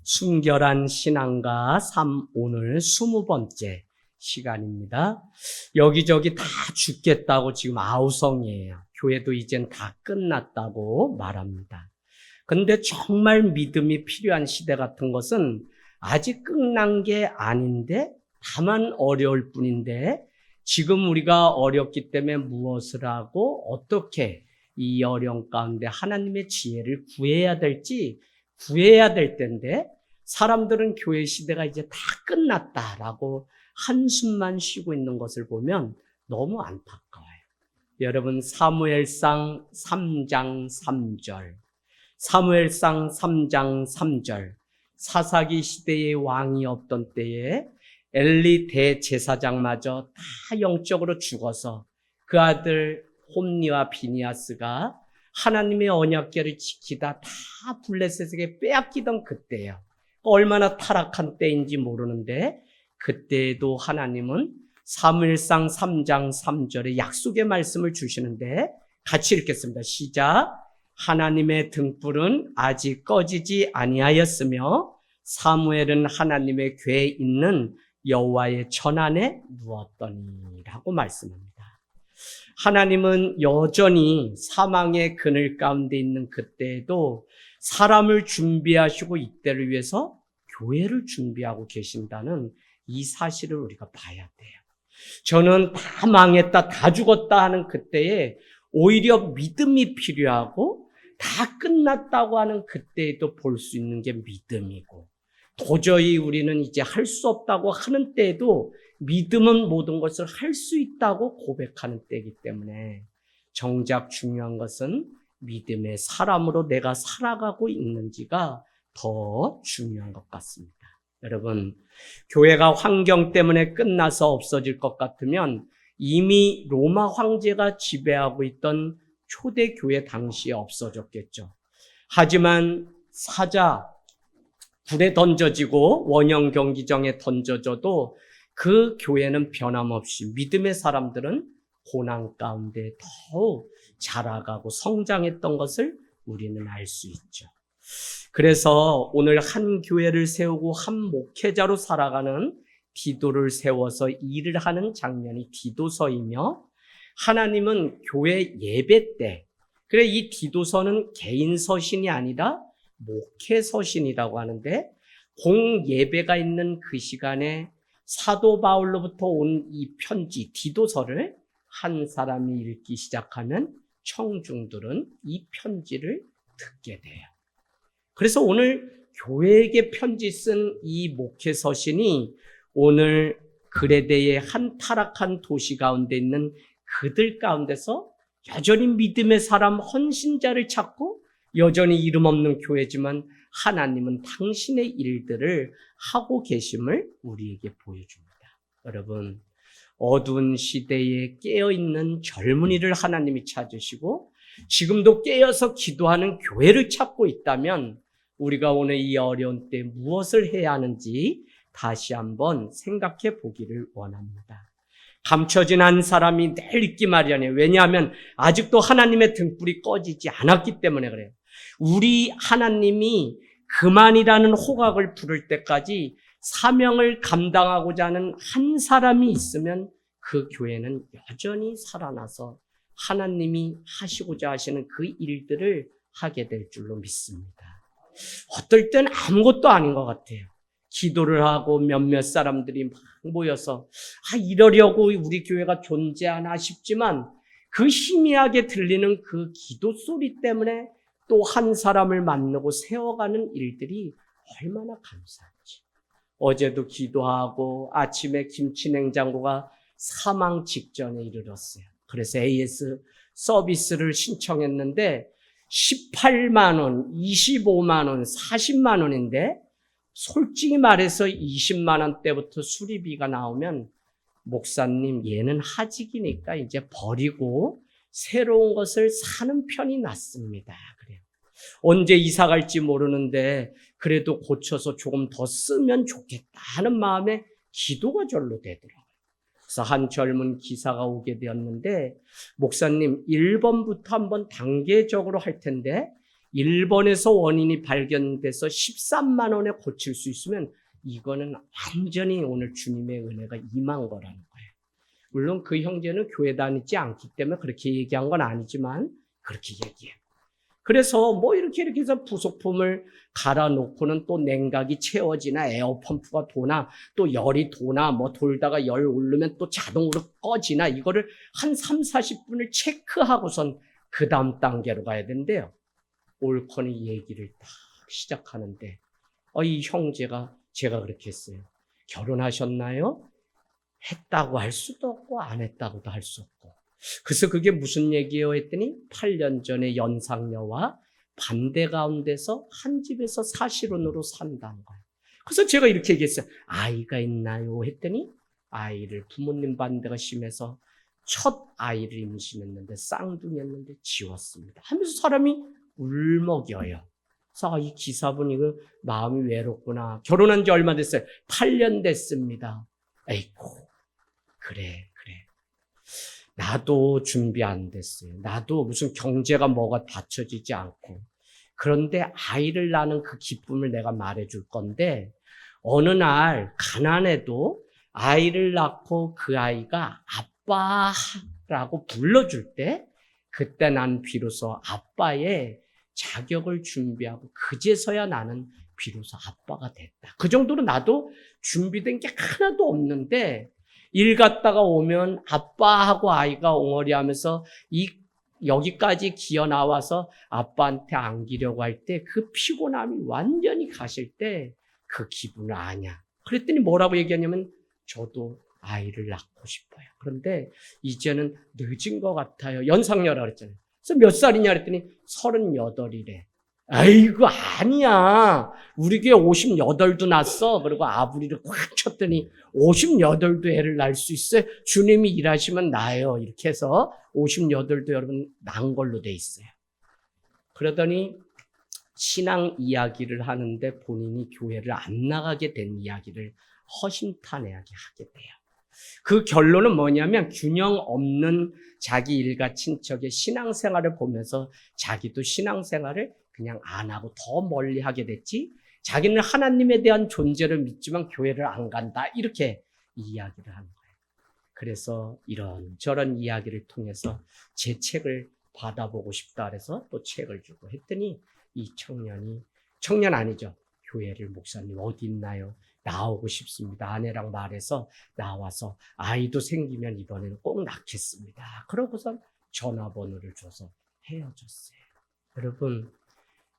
순결한 신앙과 삶 오늘 20번째 시간입니다. 여기저기 다 죽겠다고 지금 아우성이에요. 교회도 이젠 다 끝났다고 말합니다. 그런데 정말 믿음이 필요한 시대 같은 것은 아직 끝난 게 아닌데 다만 어려울 뿐인데 지금 우리가 어렵기 때문에 무엇을 하고 어떻게 이 어려움 가운데 하나님의 지혜를 구해야 될지 구해야 될 텐데 사람들은 교회 시대가 이제 다 끝났다라고 한숨만 쉬고 있는 것을 보면 너무 안타까워요. 여러분 사무엘상 3장 3절 사무엘상 3장 3절 사사기 시대의 왕이 없던 때에 엘리 대제사장마저 다 영적으로 죽어서 그 아들 홈니와 비니아스가 하나님의 언약궤를 지키다 다 블레셋에게 빼앗기던 그때예요. 얼마나 타락한 때인지 모르는데 그때에도 하나님은 사무엘상 3장 3절에 약속의 말씀을 주시는데 같이 읽겠습니다. 시작. 하나님의 등불은 아직 꺼지지 아니하였으며 사무엘은 하나님의 궤에 있는 여호와의 전 안에 누웠더니라고 말씀합니다. 하나님은 여전히 사망의 그늘 가운데 있는 그때에도 사람을 준비하시고 이때를 위해서 교회를 준비하고 계신다는 이 사실을 우리가 봐야 돼요. 저는 다 망했다, 다 죽었다 하는 그때에 오히려 믿음이 필요하고 다 끝났다고 하는 그때에도 볼 수 있는 게 믿음이고 도저히 우리는 이제 할 수 없다고 하는 때에도 믿음은 모든 것을 할 수 있다고 고백하는 때이기 때문에 정작 중요한 것은 믿음의 사람으로 내가 살아가고 있는지가 더 중요한 것 같습니다. 여러분, 교회가 환경 때문에 끝나서 없어질 것 같으면 이미 로마 황제가 지배하고 있던 초대교회 당시에 없어졌겠죠. 하지만 사자, 불에 던져지고 원형 경기장에 던져져도 그 교회는 변함없이 믿음의 사람들은 고난 가운데 더욱 자라가고 성장했던 것을 우리는 알 수 있죠. 그래서 오늘 한 교회를 세우고 한 목회자로 살아가는 디도를 세워서 일을 하는 장면이 디도서이며 하나님은 교회 예배 때 그래 이 디도서는 개인 서신이 아니라 목회 서신이라고 하는데 공예배가 있는 그 시간에 사도 바울로부터 온 이 편지 디도서를 한 사람이 읽기 시작하면 청중들은 이 편지를 듣게 돼요. 그래서 오늘 교회에게 편지 쓴 이 목회 서신이 오늘 그레데의 한 타락한 도시 가운데 있는 그들 가운데서 여전히 믿음의 사람 헌신자를 찾고 여전히 이름 없는 교회지만 하나님은 당신의 일들을 하고 계심을 우리에게 보여줍니다. 여러분, 어두운 시대에 깨어있는 젊은이를 하나님이 찾으시고 지금도 깨어서 기도하는 교회를 찾고 있다면 우리가 오늘 이 어려운 때 무엇을 해야 하는지 다시 한번 생각해 보기를 원합니다. 감춰진 한 사람이 늘 있기 마련이에요. 왜냐하면 아직도 하나님의 등불이 꺼지지 않았기 때문에 그래요. 우리 하나님이 그만이라는 호각을 부를 때까지 사명을 감당하고자 하는 한 사람이 있으면 그 교회는 여전히 살아나서 하나님이 하시고자 하시는 그 일들을 하게 될 줄로 믿습니다. 어떨 땐 아무것도 아닌 것 같아요. 기도를 하고 몇몇 사람들이 막 모여서 이러려고 우리 교회가 존재하나 싶지만 그 희미하게 들리는 그 기도 소리 때문에 또 한 사람을 만나고 세워가는 일들이 얼마나 감사한지. 어제도 기도하고 아침에 김치냉장고가 사망 직전에 이르렀어요. 그래서 AS 서비스를 신청했는데 18만 원, 25만 원, 40만 원인데 솔직히 말해서 20만 원대부터 수리비가 나오면 목사님 얘는 하직이니까 이제 버리고 새로운 것을 사는 편이 낫습니다. 그래요. 언제 이사 갈지 모르는데 그래도 고쳐서 조금 더 쓰면 좋겠다 하는 마음에 기도가 절로 되더라고요. 그래서 한 젊은 기사가 오게 되었는데 목사님 1번부터 한번 단계적으로 할 텐데 일본에서 원인이 발견돼서 13만 원에 고칠 수 있으면 이거는 완전히 오늘 주님의 은혜가 임한 거라는 거예요. 물론 그 형제는 교회 다니지 않기 때문에 그렇게 얘기한 건 아니지만 그렇게 얘기해요. 그래서 뭐 이렇게 해서 부속품을 갈아 놓고는 또 냉각이 채워지나 에어펌프가 도나 또 열이 도나 뭐 돌다가 열 오르면 또 자동으로 꺼지나 이거를 한 3, 40분을 체크하고선 그 다음 단계로 가야 된대요. 올컨이 얘기를 딱 시작하는데 이 형제가 제가 그렇게 했어요. 결혼하셨나요? 했다고 할 수도 없고 안 했다고도 할 수 없고. 그래서 그게 무슨 얘기예요 했더니 8년 전에 연상녀와 반대 가운데서 한 집에서 사실혼으로 산다는 거예요. 그래서 제가 이렇게 얘기했어요. 아이가 있나요? 했더니 아이를 부모님 반대가 심해서 첫 아이를 임신했는데 쌍둥이였는데 지웠습니다. 하면서 사람이 울먹여요. 그래서 이 기사분 이거 마음이 외롭구나. 결혼한 지 얼마 됐어요? 8년 됐습니다. 에이고 그래. 나도 준비 안 됐어요. 나도 무슨 경제가 뭐가 받쳐지지 않고. 그런데 아이를 낳는 그 기쁨을 내가 말해줄 건데 어느 날 가난해도 아이를 낳고 그 아이가 아빠라고 불러줄 때 그때 난 비로소 아빠의 자격을 준비하고 그제서야 나는 비로소 아빠가 됐다. 그 정도로 나도 준비된 게 하나도 없는데 일 갔다가 오면 아빠하고 아이가 옹어리하면서 여기까지 기어 나와서 아빠한테 안기려고 할 때 그 피곤함이 완전히 가실 때 그 기분을 아냐. 그랬더니 뭐라고 얘기하냐면 저도 아이를 낳고 싶어요. 그런데 이제는 늦은 것 같아요. 연상녀라 그랬잖아요. 그래서 몇 살이냐 그랬더니 38이래. 아이고 아니야. 우리 교회 58도 낳았어. 그리고 아부리를 꽉 쳤더니 58도 애를 낳을 수 있어요. 주님이 일하시면 나요. 이렇게 해서 58도 여러분 낳은 걸로 돼 있어요. 그러더니 신앙 이야기를 하는데 본인이 교회를 안 나가게 된 이야기를 허심탄회하게 하게 돼요. 그 결론은 뭐냐면 균형 없는 자기 일가 친척의 신앙생활을 보면서 자기도 신앙생활을 그냥 안 하고 더 멀리 하게 됐지. 자기는 하나님에 대한 존재를 믿지만 교회를 안 간다. 이렇게 이야기를 하는 거예요. 그래서 이런저런 이야기를 통해서 제 책을 받아보고 싶다 그래서 또 책을 주고 했더니 이 청년 아니죠. 교회를 목사님 어디 있나요? 나오고 싶습니다. 아내랑 말해서 나와서 아이도 생기면 이번에는 꼭 낳겠습니다. 그러고선 전화번호를 줘서 헤어졌어요. 여러분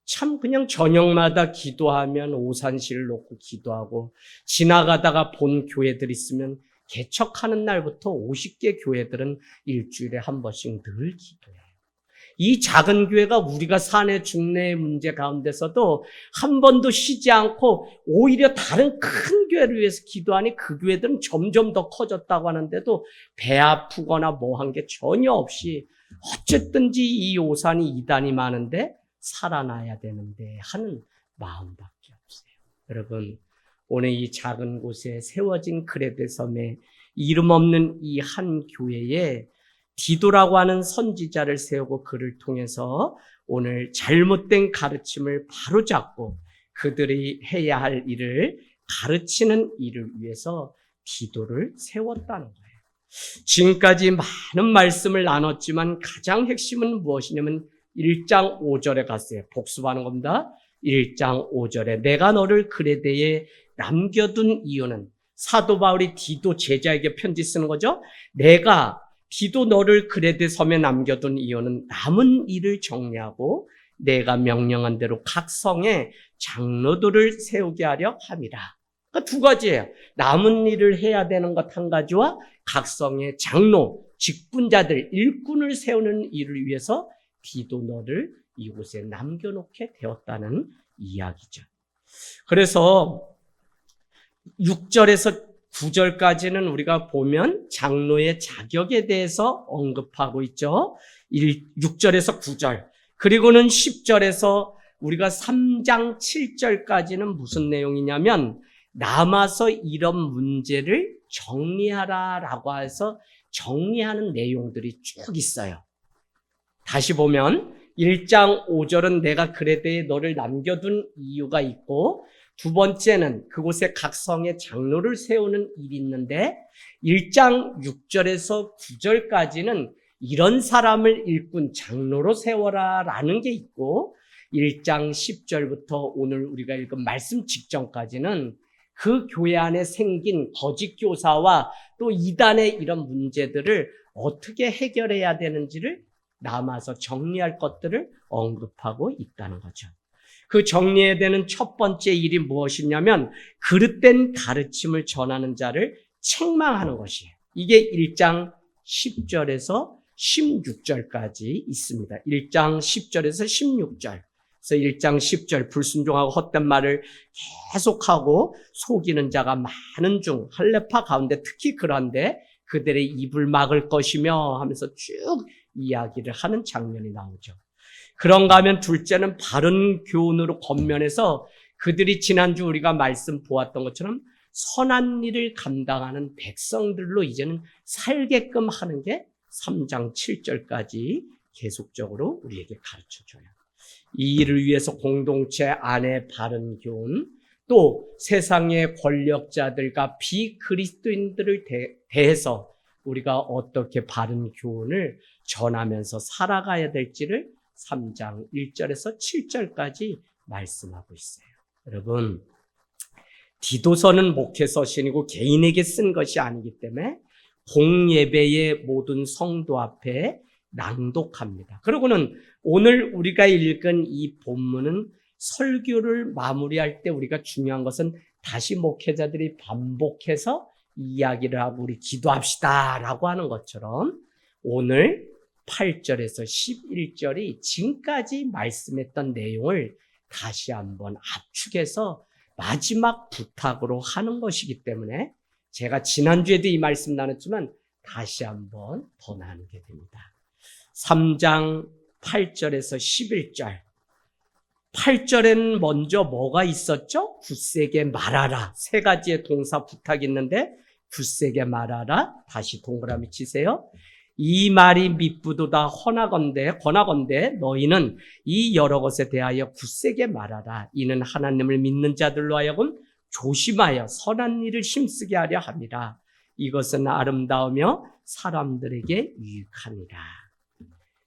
참 그냥 저녁마다 기도하면 오산실 놓고 기도하고 지나가다가 본 교회들 있으면 개척하는 날부터 50개 교회들은 일주일에 한 번씩 늘 기도해요. 이 작은 교회가 우리가 사내 중내의 문제 가운데서도 한 번도 쉬지 않고 오히려 다른 큰 교회를 위해서 기도하니 그 교회들은 점점 더 커졌다고 하는데도 배 아프거나 뭐 한 게 전혀 없이 어쨌든지 이 오산이 이단이 많은데 살아나야 되는데 하는 마음밖에 없어요. 여러분 오늘 이 작은 곳에 세워진 그레데 섬에 이름 없는 이 한 교회에 디도라고 하는 선지자를 세우고 그를 통해서 오늘 잘못된 가르침을 바로잡고 그들이 해야 할 일을 가르치는 일을 위해서 디도를 세웠다는 거예요. 지금까지 많은 말씀을 나눴지만 가장 핵심은 무엇이냐면 1장 5절에 갔어요. 복습하는 겁니다. 1장 5절에 내가 너를 그레데에 남겨둔 이유는 사도 바울이 디도 제자에게 편지 쓰는 거죠. 내가 디도 너를 그레데 섬에 남겨둔 이유는 남은 일을 정리하고 내가 명령한 대로 각 성에 장로들을 세우게 하려 함이라. 그러니까 두 가지예요. 남은 일을 해야 되는 것 한 가지와 각 성의 장로, 직분자들, 일꾼을 세우는 일을 위해서 디도 너를 이곳에 남겨놓게 되었다는 이야기죠. 그래서 6절에서 9절까지는 우리가 보면 장로의 자격에 대해서 언급하고 있죠. 6절에서 9절. 그리고는 10절에서 우리가 3장 7절까지는 무슨 내용이냐면 남아서 이런 문제를 정리하라라고 해서 정리하는 내용들이 쭉 있어요. 다시 보면 1장 5절은 내가 그레데에 너를 남겨둔 이유가 있고, 두 번째는 그곳에 각 성에 장로를 세우는 일이 있는데, 1장 6절에서 9절까지는 이런 사람을 일꾼 장로로 세워라 라는 게 있고, 1장 10절부터 오늘 우리가 읽은 말씀 직전까지는 그 교회 안에 생긴 거짓 교사와 또 이단의 이런 문제들을 어떻게 해결해야 되는지를 남아서 정리할 것들을 언급하고 있다는 거죠. 그 정리해야 되는 첫 번째 일이 무엇이냐면 그릇된 가르침을 전하는 자를 책망하는 것이에요. 이게 1장 10절에서 16절까지 있습니다. 1장 10절에서 16절. 그래서 1장 10절 불순종하고 헛된 말을 계속하고 속이는 자가 많은 중 할례파 가운데 특히 그런데 그들의 입을 막을 것이며 하면서 쭉 이야기를 하는 장면이 나오죠. 그런가 하면 둘째는 바른 교훈으로 겉면해서 그들이 지난주 우리가 말씀 보았던 것처럼 선한 일을 감당하는 백성들로 이제는 살게끔 하는 게 3장 7절까지 계속적으로 우리에게 가르쳐줘요. 이 일을 위해서 공동체 안에 바른 교훈, 또 세상의 권력자들과 비그리스도인들을 대해서 우리가 어떻게 바른 교훈을 전하면서 살아가야 될지를 3장 1절에서 7절까지 말씀하고 있어요. 여러분, 디도서는 목회서신이고 개인에게 쓴 것이 아니기 때문에 공예배의 모든 성도 앞에 낭독합니다. 그러고는 오늘 우리가 읽은 이 본문은 설교를 마무리할 때 우리가 중요한 것은 다시 목회자들이 반복해서 이야기를 하고 우리 기도합시다 라고 하는 것처럼 오늘 8절에서 11절이 지금까지 말씀했던 내용을 다시 한번 압축해서 마지막 부탁으로 하는 것이기 때문에 제가 지난주에도 이 말씀 나눴지만 다시 한번 더 나누게 됩니다. 3장 8절에서 11절. 8절에는 먼저 뭐가 있었죠? 굳세게 말하라. 세 가지의 동사 부탁이 있는데 굳세게 말하라. 다시 동그라미 치세요. 이 말이 밉부도다 권하건대 너희는 이 여러 것에 대하여 굳세게 말하라. 이는 하나님을 믿는 자들로 하여금 조심하여 선한 일을 힘쓰게 하려 함이라. 이것은 아름다우며 사람들에게 유익하니라.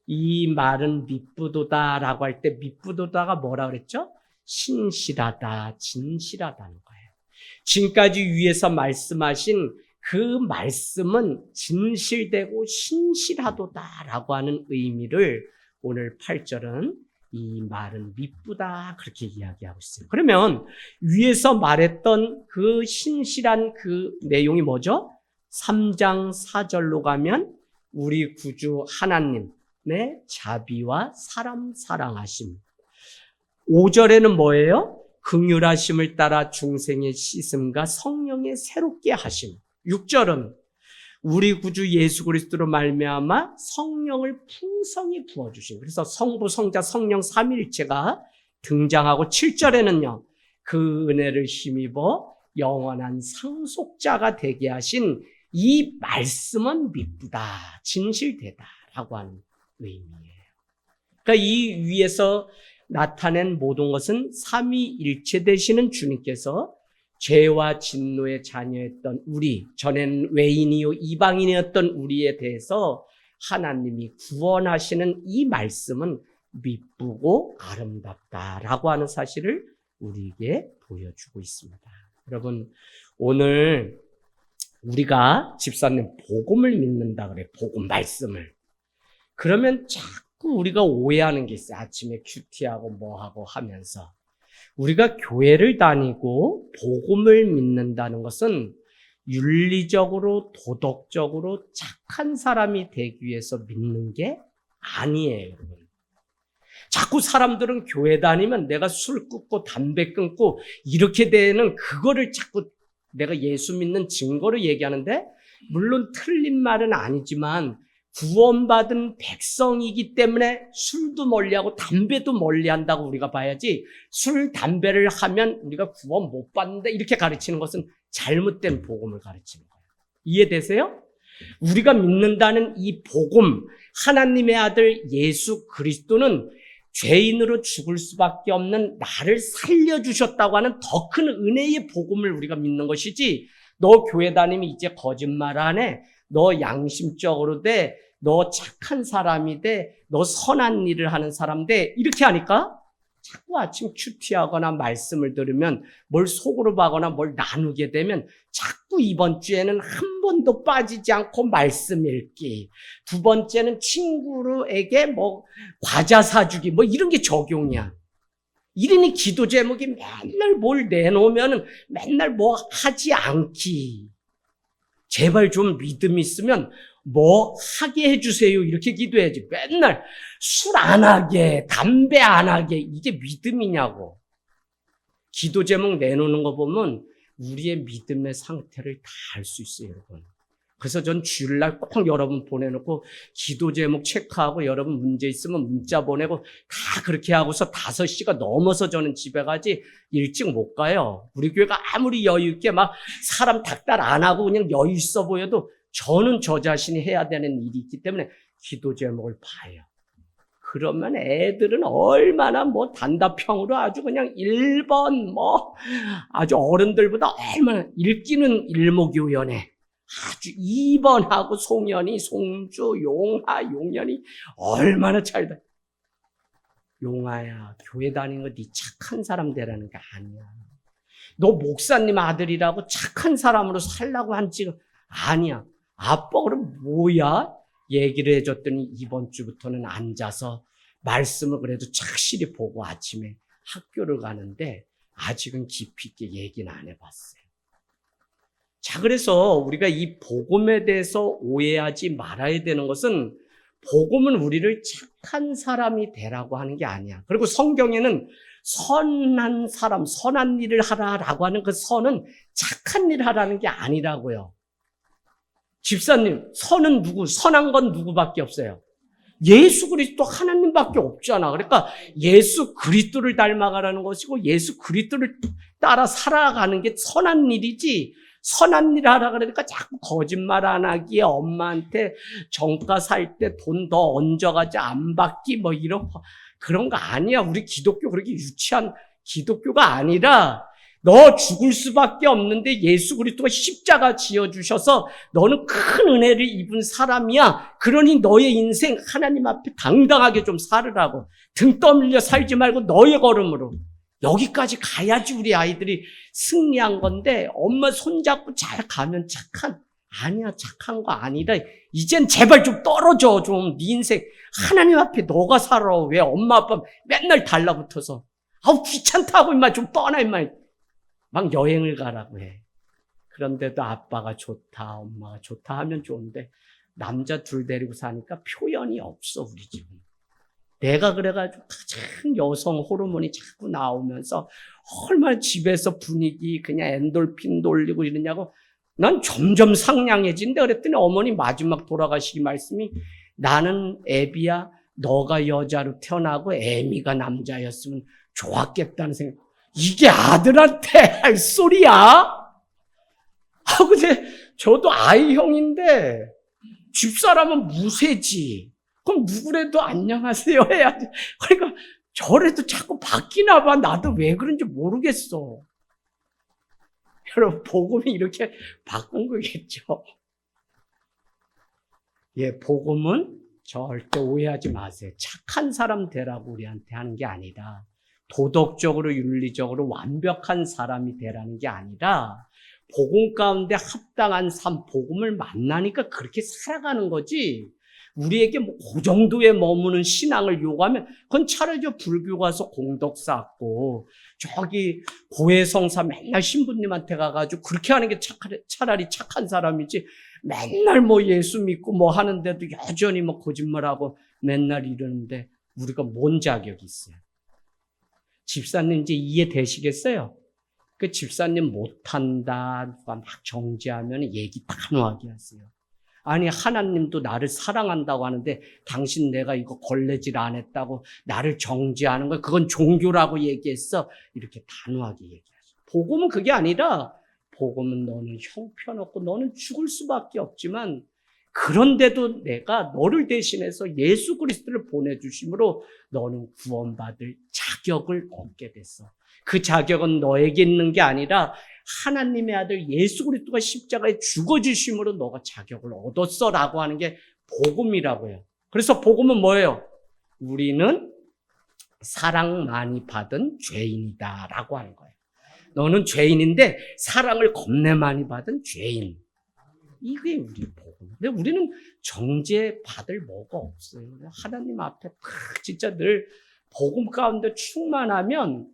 이 말은 밉부도다라고 할 때 밉부도다가 뭐라 그랬죠? 신실하다, 진실하다는 거예요. 지금까지 위에서 말씀하신 그 말씀은 진실되고 신실하도다라고 하는 의미를 오늘 8절은 이 말은 밉부다 그렇게 이야기하고 있어요. 그러면 위에서 말했던 그 신실한 그 내용이 뭐죠? 3장 4절로 가면 우리 구주 하나님의 자비와 사람 사랑하심. 5절에는 뭐예요? 긍휼하심을 따라 중생의 씻음과 성령의 새롭게 하심. 6절은 우리 구주 예수 그리스도로 말미암아 성령을 풍성히 부어주심. 그래서 성부, 성자, 성령 삼위일체가 등장하고 7절에는요. 그 은혜를 힘입어 영원한 상속자가 되게 하신 이 말씀은 밉부다, 진실되다라고 하는 의미예요. 그러니까 이 위에서 나타낸 모든 것은 삼위일체 되시는 주님께서 죄와 진노의 자녀였던 우리, 전에는 외인이요 이방인이었던 우리에 대해서 하나님이 구원하시는 이 말씀은 미쁘고 아름답다라고 하는 사실을 우리에게 보여주고 있습니다. 여러분, 오늘 우리가 집사님 복음을 믿는다 그래, 복음 말씀을. 그러면 자꾸 우리가 오해하는 게 있어요. 아침에 큐티하고 뭐하고 하면서. 우리가 교회를 다니고 복음을 믿는다는 것은 윤리적으로 도덕적으로 착한 사람이 되기 위해서 믿는 게 아니에요, 여러분. 자꾸 사람들은 교회 다니면 내가 술 끊고 담배 끊고 이렇게 되는 그거를 자꾸 내가 예수 믿는 증거로 얘기하는데, 물론 틀린 말은 아니지만 구원받은 백성이기 때문에 술도 멀리하고 담배도 멀리한다고 우리가 봐야지, 술, 담배를 하면 우리가 구원 못 받는다 이렇게 가르치는 것은 잘못된 복음을 가르치는 거예요. 이해되세요? 우리가 믿는다는 이 복음, 하나님의 아들 예수 그리스도는 죄인으로 죽을 수밖에 없는 나를 살려주셨다고 하는 더 큰 은혜의 복음을 우리가 믿는 것이지, 너 교회 다니면 이제 거짓말 안 해, 너 양심적으로 돼, 너 착한 사람이 돼, 너 선한 일을 하는 사람 돼, 이렇게 하니까 자꾸 아침 큐티하거나 말씀을 들으면 뭘 속으로 봐거나 뭘 나누게 되면 자꾸 이번 주에는 한 번도 빠지지 않고 말씀 읽기, 두 번째는 친구에게 뭐 과자 사주기, 뭐 이런 게 적용이야. 이러니 기도 제목이 맨날 뭘 내놓으면 맨날 뭐 하지 않기. 제발 좀 믿음 있으면 뭐 하게 해주세요, 이렇게 기도해야지. 맨날 술 안 하게, 담배 안 하게, 이게 믿음이냐고. 기도 제목 내놓는 거 보면 우리의 믿음의 상태를 다 알 수 있어요, 여러분. 그래서 전 주일날 꼭 여러분 보내놓고 기도 제목 체크하고 여러분 문제 있으면 문자 보내고 다 그렇게 하고서 5시가 넘어서 저는 집에 가지 일찍 못 가요. 우리 교회가 아무리 여유 있게 막 사람 닥달 안 하고 그냥 여유 있어 보여도 저는 저 자신이 해야 되는 일이 있기 때문에 기도 제목을 봐요. 그러면 애들은 얼마나 뭐 단답형으로 아주 그냥 1번 뭐 아주 어른들보다 얼마나 읽기는 일목요연해. 아주 2번하고 송연이, 송주, 용하, 용연이 얼마나 잘다. 용하야, 교회 다니는 거 네 착한 사람 되라는 게 아니야. 너 목사님 아들이라고 착한 사람으로 살라고 한지 아니야. 아빠 그럼 뭐야? 얘기를 해줬더니 이번 주부터는 앉아서 말씀을 그래도 착실히 보고 아침에 학교를 가는데 아직은 깊이 있게 얘기는 안 해봤어요. 자, 그래서 우리가 이 복음에 대해서 오해하지 말아야 되는 것은 복음은 우리를 착한 사람이 되라고 하는 게 아니야. 그리고 성경에는 선한 사람, 선한 일을 하라라고 하는 그 선은 착한 일을 하라는 게 아니라고요. 집사님, 선은 누구? 선한 건 누구밖에 없어요? 예수 그리스도 하나님밖에 없잖아. 그러니까 예수 그리스도를 닮아가라는 것이고 예수 그리스도를 따라 살아가는 게 선한 일이지, 선한 일 하라 그러니까 자꾸 거짓말 안 하기, 엄마한테 정가 살 때 돈 더 얹어가지 안 받기 뭐 이런 거, 그런 거 아니야. 우리 기독교 그렇게 유치한 기독교가 아니라 너 죽을 수밖에 없는데 예수 그리스도가 십자가 지어주셔서 너는 큰 은혜를 입은 사람이야. 그러니 너의 인생 하나님 앞에 당당하게 좀 살으라고. 등 떠밀려 살지 말고 너의 걸음으로. 여기까지 가야지 우리 아이들이 승리한 건데 엄마 손잡고 잘 가면 아니야, 착한 거 아니라 이젠 제발 좀 떨어져. 좀 네 인생 하나님 앞에 너가 살아. 왜 엄마 아빠 맨날 달라붙어서 아우 귀찮다고 임마 좀 떠나 임마. 막 여행을 가라고 해. 그런데도 아빠가 좋다, 엄마가 좋다 하면 좋은데 남자 둘 데리고 사니까 표현이 없어, 우리 집은. 내가 그래가지고 가장 여성 호르몬이 자꾸 나오면서 얼마나 집에서 분위기 그냥 엔돌핀 돌리고 이러냐고. 난 점점 상냥해진다 그랬더니 어머니 마지막 돌아가시기 말씀이 나는 애비야, 너가 여자로 태어나고 애미가 남자였으면 좋았겠다는 생각. 이게 아들한테 할 소리야? 근데 저도 아이형인데 집사람은 무쇠지. 그럼 누구래도 안녕하세요 해야지. 그러니까 저래도 자꾸 바뀌나 봐. 나도 왜 그런지 모르겠어. 여러분, 복음이 이렇게 바꾼 거겠죠. 예, 복음은 절대 오해하지 마세요. 착한 사람 되라고 우리한테 하는 게 아니라 도덕적으로 윤리적으로 완벽한 사람이 되라는 게 아니라 복음 가운데 합당한 삶, 복음을 만나니까 그렇게 살아가는 거지. 우리에게 뭐 그 정도에 머무는 신앙을 요구하면 그건 차라리 불교 가서 공덕 쌓고 저기 고해성사 맨날 신부님한테 가가지고 그렇게 하는 게 차라리 착한 사람이지, 맨날 뭐 예수 믿고 뭐 하는데도 여전히 뭐 거짓말하고 맨날 이러는데 우리가 뭔 자격이 있어요? 집사님 이제 이해되시겠어요? 그 집사님 못한다, 누가 막 정죄하면 얘기 단호하게 하세요. 아니, 하나님도 나를 사랑한다고 하는데 당신 내가 이거 걸레질 안 했다고 나를 정죄하는 거, 그건 종교라고 얘기했어. 이렇게 단호하게 얘기하죠. 복음은 그게 아니라 복음은 너는 형편없고 너는 죽을 수밖에 없지만 그런데도 내가 너를 대신해서 예수 그리스도를 보내주심으로 너는 구원받을 자격을 얻게 됐어. 그 자격은 너에게 있는 게 아니라 하나님의 아들 예수 그리스도가 십자가에 죽어주심으로 너가 자격을 얻었어라고 하는 게 복음이라고 해요. 그래서 복음은 뭐예요? 우리는 사랑 많이 받은 죄인이다라고 하는 거예요. 너는 죄인인데 사랑을 겁내 많이 받은 죄인. 이게 우리 복음. 근데 우리는 정죄 받을 뭐가 없어요. 하나님 앞에 진짜 늘 복음 가운데 충만하면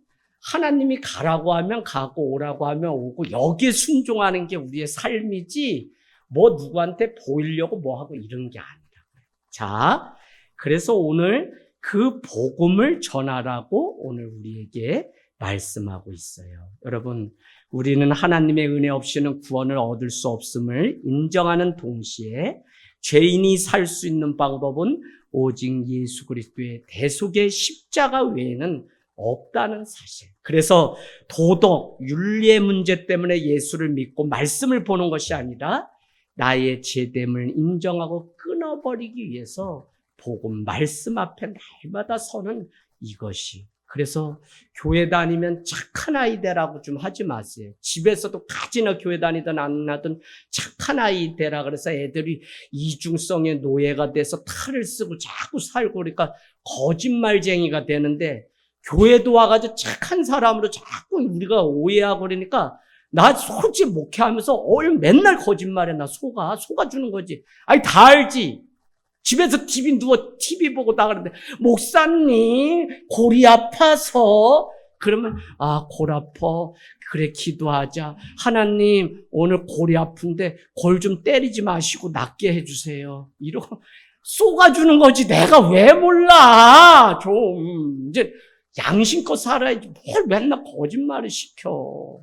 하나님이 가라고 하면 가고 오라고 하면 오고 여기에 순종하는 게 우리의 삶이지 뭐 누구한테 보이려고 뭐 하고 이런 게 아니라고요. 자, 그래서 오늘 그 복음을 전하라고 오늘 우리에게 말씀하고 있어요. 여러분, 우리는 하나님의 은혜 없이는 구원을 얻을 수 없음을 인정하는 동시에 죄인이 살 수 있는 방법은 오직 예수 그리스도의 대속의 십자가 외에는 없다는 사실. 그래서 도덕, 윤리의 문제 때문에 예수를 믿고 말씀을 보는 것이 아니라 나의 죄됨을 인정하고 끊어버리기 위해서 복음, 말씀 앞에 날마다 서는 이것이. 그래서 교회 다니면 착한 아이 되라고 좀 하지 마세요. 집에서도 가지나 교회 다니든 안 하든 착한 아이 되라 그래서 애들이 이중성의 노예가 돼서 탈을 쓰고 자꾸 살고 그러니까 거짓말쟁이가 되는데 교회도 와가지고 착한 사람으로 자꾸 우리가 오해하고 그러니까 나 솔직히 목회하면서 맨날 거짓말해. 나 속아주는 거지. 아니 다 알지. 집에서 TV 누워 TV 보고 나가는데 목사님 골이 아파서 그러면 골 아파 그래 기도하자. 하나님 오늘 골이 아픈데 골 좀 때리지 마시고 낫게 해주세요. 이러고 쏘가주는 거지. 내가 왜 몰라. 좀 이제 양심껏 살아야지. 뭘 맨날 거짓말을 시켜.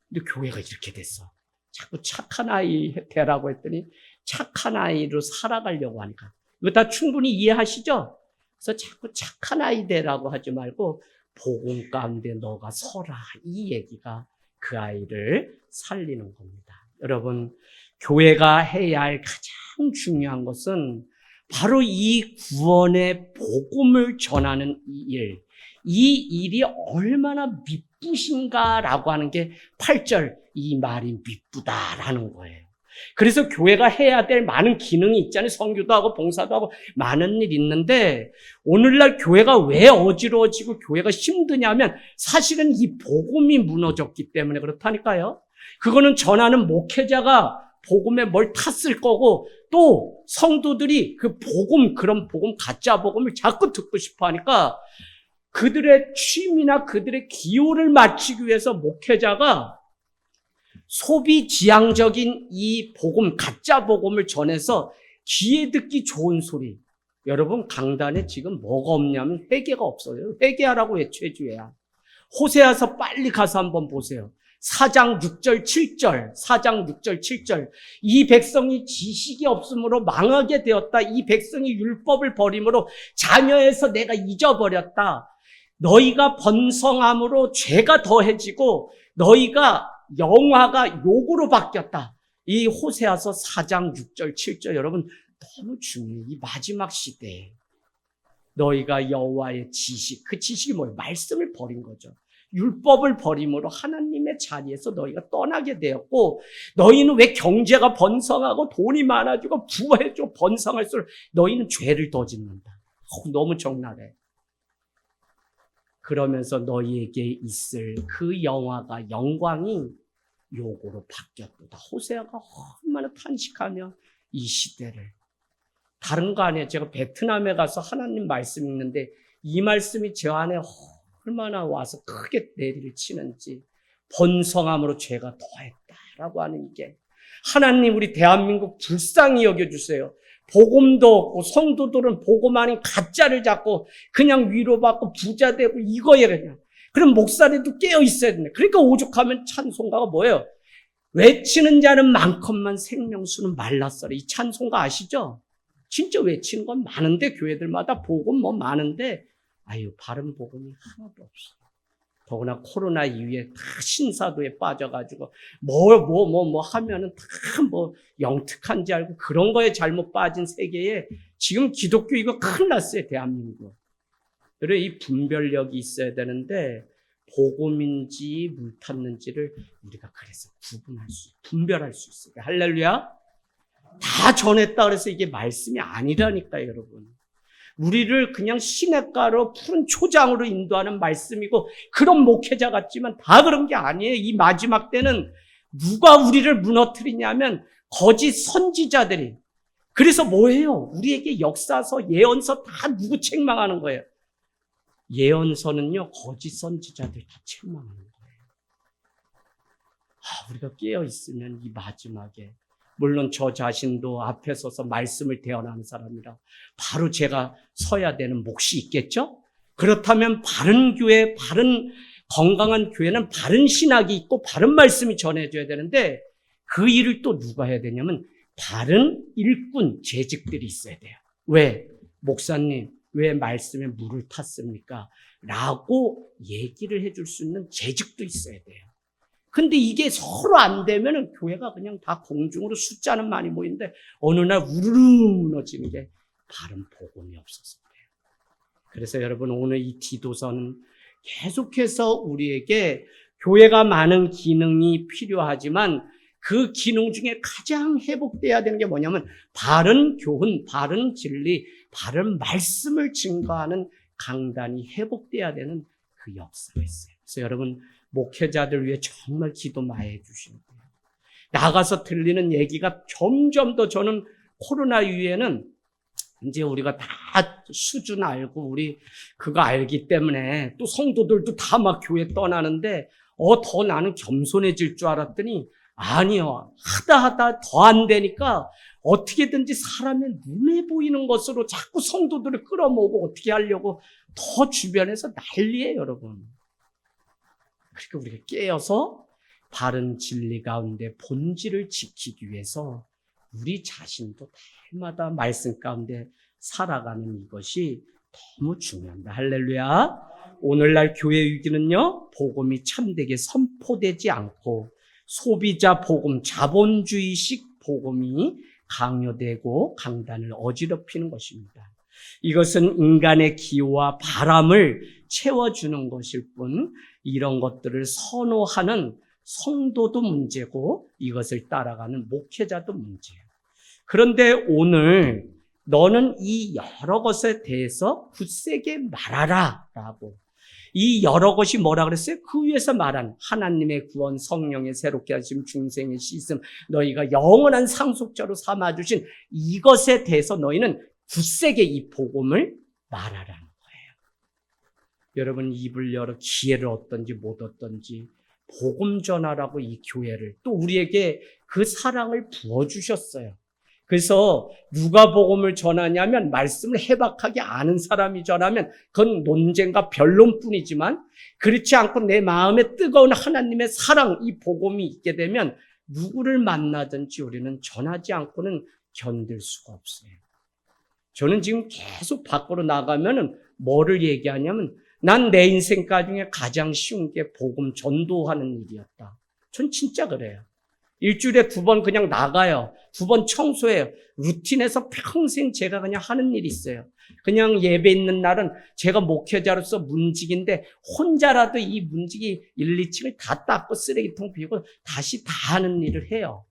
근데 교회가 이렇게 됐어. 자꾸 착한 아이 되라고 했더니 착한 아이로 살아가려고 하니까. 이거 다 충분히 이해하시죠? 그래서 자꾸 착한 아이 되라고 하지 말고 복음 가운데 너가 서라. 이 얘기가 그 아이를 살리는 겁니다. 여러분, 교회가 해야 할 가장 중요한 것은 바로 이 구원의 복음을 전하는 이 일이 얼마나 미쁘신가라고 하는 게 8절 이 말이 미쁘다라는 거예요. 그래서 교회가 해야 될 많은 기능이 있잖아요. 선교도 하고 봉사도 하고 많은 일이 있는데 오늘날 교회가 왜 어지러워지고 교회가 힘드냐면 사실은 이 복음이 무너졌기 때문에 그렇다니까요. 그거는 전하는 목회자가 복음에 뭘 탔을 거고 또 성도들이 그 복음, 그런 복음, 가짜 복음을 자꾸 듣고 싶어 하니까 그들의 취미나 그들의 기호를 맞추기 위해서 목회자가 소비지향적인 이 복음, 가짜 복음을 전해서 귀에 듣기 좋은 소리. 여러분 강단에 지금 뭐가 없냐면 회개가 없어요. 회개하라고 외쳐줘야. 호세아서 빨리 가서 한번 보세요. 4장 6절 7절 4장 6절 7절 이 백성이 지식이 없으므로 망하게 되었다. 이 백성이 율법을 버림으로 자녀에서 내가 잊어버렸다. 너희가 번성함으로 죄가 더해지고 너희가 영화가 욕으로 바뀌었다. 이 호세아서 4장 6절 7절 여러분 너무 중요해요. 이 마지막 시대에 너희가 여호와의 지식, 그 지식이 뭐예요? 말씀을 버린 거죠. 율법을 버림으로 하나님의 자리에서 너희가 떠나게 되었고 너희는 왜 경제가 번성하고 돈이 많아지고 부해지고 번성할수록 너희는 죄를 더 짓는다. 너무 적나라해. 그러면서 너희에게 있을 그 영화가 영광이 요거로 바뀌었다. 호세아가 얼마나 탄식하며 이 시대를 다른 거 아니에요. 제가 베트남에 가서 하나님 말씀 읽는데 이 말씀이 제 안에 얼마나 와서 크게 내리를 치는지 번성함으로 죄가 더했다라고 하는 게 하나님 우리 대한민국 불쌍히 여겨주세요. 복음도 없고 성도들은 복음 아닌 가짜를 잡고 그냥 위로받고 부자 되고 이거에 그냥 그럼 목사들도 깨어 있어야 된다. 그러니까 오죽하면 찬송가가 뭐예요? 외치는 자는 많건만 생명수는 말랐어라. 이 찬송가 아시죠? 진짜 외치는 건 많은데 교회들마다 복음 뭐 많은데 아유 바른 복음이 하나도 없어. 더구나 코로나 이후에 다 신사도에 빠져가지고 뭐 하면은 다 뭐 영특한 줄 알고 그런 거에 잘못 빠진 세계에 지금 기독교 이거 큰일 났어요, 대한민국. 그래, 이 분별력이 있어야 되는데 복음인지 물 탔는지를 우리가 그래서 분별할 수 있어요. 할렐루야. 다 전했다 그래서 이게 말씀이 아니라니까요, 여러분. 우리를 그냥 시냇가로 푸른 초장으로 인도하는 말씀이고 그런 목회자 같지만 다 그런 게 아니에요. 이 마지막 때는 누가 우리를 무너뜨리냐면 거짓 선지자들이. 그래서 뭐예요? 우리에게 역사서, 예언서 다 누구 책망하는 거예요? 예언서는요, 거짓 선지자들 다 책망하는 거예요. 우리가 깨어있으면 이 마지막에, 물론 저 자신도 앞에 서서 말씀을 대언하는 사람이라 바로 제가 서야 되는 몫이 있겠죠? 그렇다면 바른 교회, 바른 건강한 교회는 바른 신학이 있고 바른 말씀이 전해져야 되는데 그 일을 또 누가 해야 되냐면 바른 일꾼, 재직들이 있어야 돼요. 왜? 목사님, 왜 말씀에 물을 탔습니까? 라고 얘기를 해줄 수 있는 재직도 있어야 돼요. 근데 이게 서로 안 되면은 교회가 그냥 다 공중으로 숫자는 많이 모이는데 어느 날 우르르 무너지는 게 바른 복음이 없어서 그래요. 그래서 여러분 오늘 이 디도서는 계속해서 우리에게 교회가 많은 기능이 필요하지만 그 기능 중에 가장 회복돼야 되는 게 뭐냐면 바른 교훈, 바른 진리, 바른 말씀을 증거하는 강단이 회복돼야 되는 그 역사가 있어요. 그래서 여러분 목회자들 위해 정말 기도 많이 해주시는 거예요. 나가서 들리는 얘기가 점점 더 저는 코로나 이후에는 이제 우리가 다 수준 알고 우리 그거 알기 때문에 또 성도들도 다 막 교회 떠나는데 더 나는 겸손해질 줄 알았더니 아니요. 하다 더 안 되니까 어떻게든지 사람의 눈에 보이는 것으로 자꾸 성도들을 끌어모으고 어떻게 하려고 더 주변에서 난리예요, 여러분. 그러니까 우리가 깨어서 바른 진리 가운데 본질을 지키기 위해서 우리 자신도 날마다 말씀 가운데 살아가는 이것이 너무 중요합니다. 할렐루야. 오늘날 교회 위기는요, 복음이 참되게 선포되지 않고 소비자 복음, 자본주의식 복음이 강요되고 강단을 어지럽히는 것입니다. 이것은 인간의 기호와 바람을 채워주는 것일 뿐 이런 것들을 선호하는 성도도 문제고 이것을 따라가는 목회자도 문제예요. 그런데 오늘 너는 이 여러 것에 대해서 굳세게 말하라 라고 이 여러 것이 뭐라 그랬어요? 그 위에서 말한 하나님의 구원, 성령의 새롭게 하심, 중생의 씻음, 너희가 영원한 상속자로 삼아주신 이것에 대해서 너희는 굳세게 이 복음을 말하라는 거예요. 여러분 입을 열어 기회를 얻든지 못 얻든지 복음 전하라고 이 교회를 또 우리에게 그 사랑을 부어주셨어요. 그래서 누가 복음을 전하냐면 말씀을 해박하게 아는 사람이 전하면 그건 논쟁과 변론뿐이지만 그렇지 않고 내 마음에 뜨거운 하나님의 사랑 이 복음이 있게 되면 누구를 만나든지 우리는 전하지 않고는 견딜 수가 없어요. 저는 지금 계속 밖으로 나가면은 뭐를 얘기하냐면 난 내 인생가 중에 가장 쉬운 게 복음 전도하는 일이었다. 전 진짜 그래요. 일주일에 2번 그냥 나가요. 2번 청소해요. 루틴에서 평생 제가 그냥 하는 일이 있어요. 그냥 예배 있는 날은 제가 목회자로서 문직인데 혼자라도 이 문직이 1, 2층을 다 닦고 쓰레기통 비우고 다시 다 하는 일을 해요.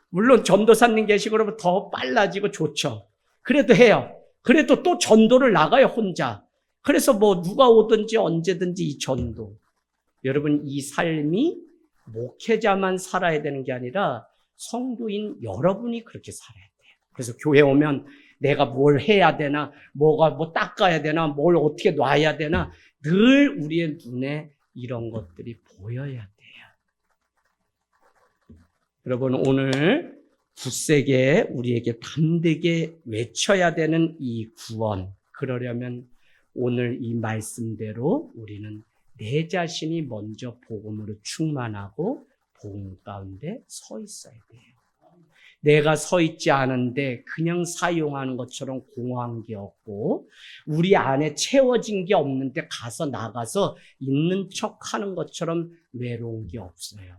물론 전도사님 계시고 그러면 더 빨라지고 좋죠. 그래도 해요. 그래도 또 전도를 나가요, 혼자. 그래서 뭐 누가 오든지 언제든지 이 전도. 여러분 이 삶이 목회자만 살아야 되는 게 아니라 성도인 여러분이 그렇게 살아야 돼요. 그래서 교회 오면 내가 뭘 해야 되나, 뭐 닦아야 되나, 뭘 어떻게 놔야 되나 늘 우리의 눈에 이런 것들이 보여야 돼요. 여러분 오늘 굳세게 우리에게 담대게 외쳐야 되는 이 구원, 그러려면 오늘 이 말씀대로 우리는 내 자신이 먼저 복음으로 충만하고 복음 가운데 서 있어야 돼요. 내가 서 있지 않은데 그냥 사용하는 것처럼 공허한 게 없고 우리 안에 채워진 게 없는데 나가서 있는 척하는 것처럼 외로운 게 없어요.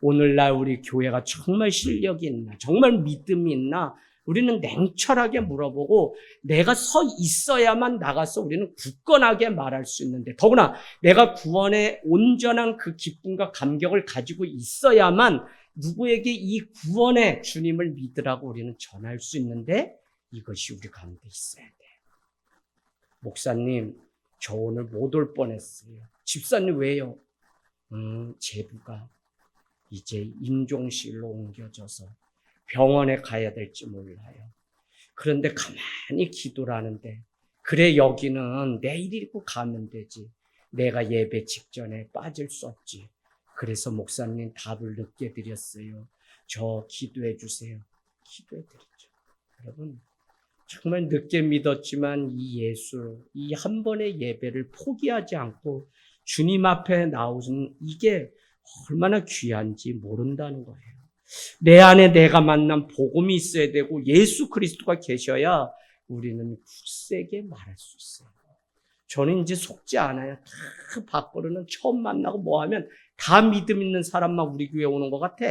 오늘날 우리 교회가 정말 실력이 있나, 정말 믿음이 있나, 우리는 냉철하게 물어보고 내가 서 있어야만 나가서 우리는 굳건하게 말할 수 있는데, 더구나 내가 구원의 온전한 그 기쁨과 감격을 가지고 있어야만 누구에게 이 구원의 주님을 믿으라고 우리는 전할 수 있는데, 이것이 우리 가운데 있어야 돼. 목사님, 저 오늘 못 올 뻔했어요. 집사님 왜요? 제부가 이제 임종실로 옮겨져서 병원에 가야 될지 몰라요. 그런데 가만히 기도를 하는데, 그래 여기는 내일 입고 가면 되지. 내가 예배 직전에 빠질 수 없지. 그래서 목사님 답을 늦게 드렸어요. 저 기도해 주세요. 기도해 드리죠. 여러분, 정말 늦게 믿었지만 이 예수, 이 한 번의 예배를 포기하지 않고 주님 앞에 나오는 이게 얼마나 귀한지 모른다는 거예요. 내 안에 내가 만난 복음이 있어야 되고 예수 그리스도가 계셔야 우리는 굳세게 말할 수 있어요. 저는 이제 속지 않아요. 다 밖으로는 처음 만나고 뭐 하면 다 믿음 있는 사람만 우리 교회 오는 것 같아.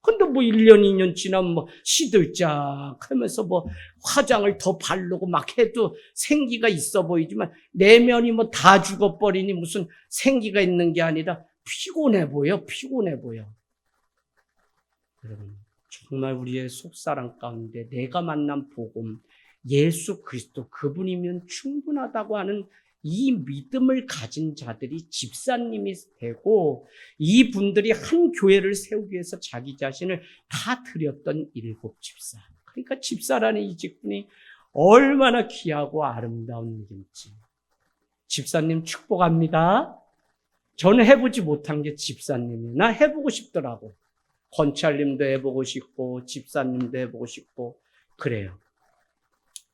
근데 뭐 1년, 2년 지나면 뭐 시들짝 하면서 뭐 화장을 더 바르고 막 해도 생기가 있어 보이지만 내면이 뭐 다 죽어버리니 무슨 생기가 있는 게 아니라 피곤해 보여. 여러분, 정말 우리의 속사랑 가운데 내가 만난 복음, 예수 그리스도 그분이면 충분하다고 하는 이 믿음을 가진 자들이 집사님이 되고, 이분들이 한 교회를 세우기 위해서 자기 자신을 다 드렸던 7 집사. 그러니까 집사라는 이 직분이 얼마나 귀하고 아름다운 일인지. 집사님 축복합니다. 저는 해보지 못한 게 집사님이에요. 나 해보고 싶더라고. 권찰님도 해보고 싶고 집사님도 해보고 싶고 그래요.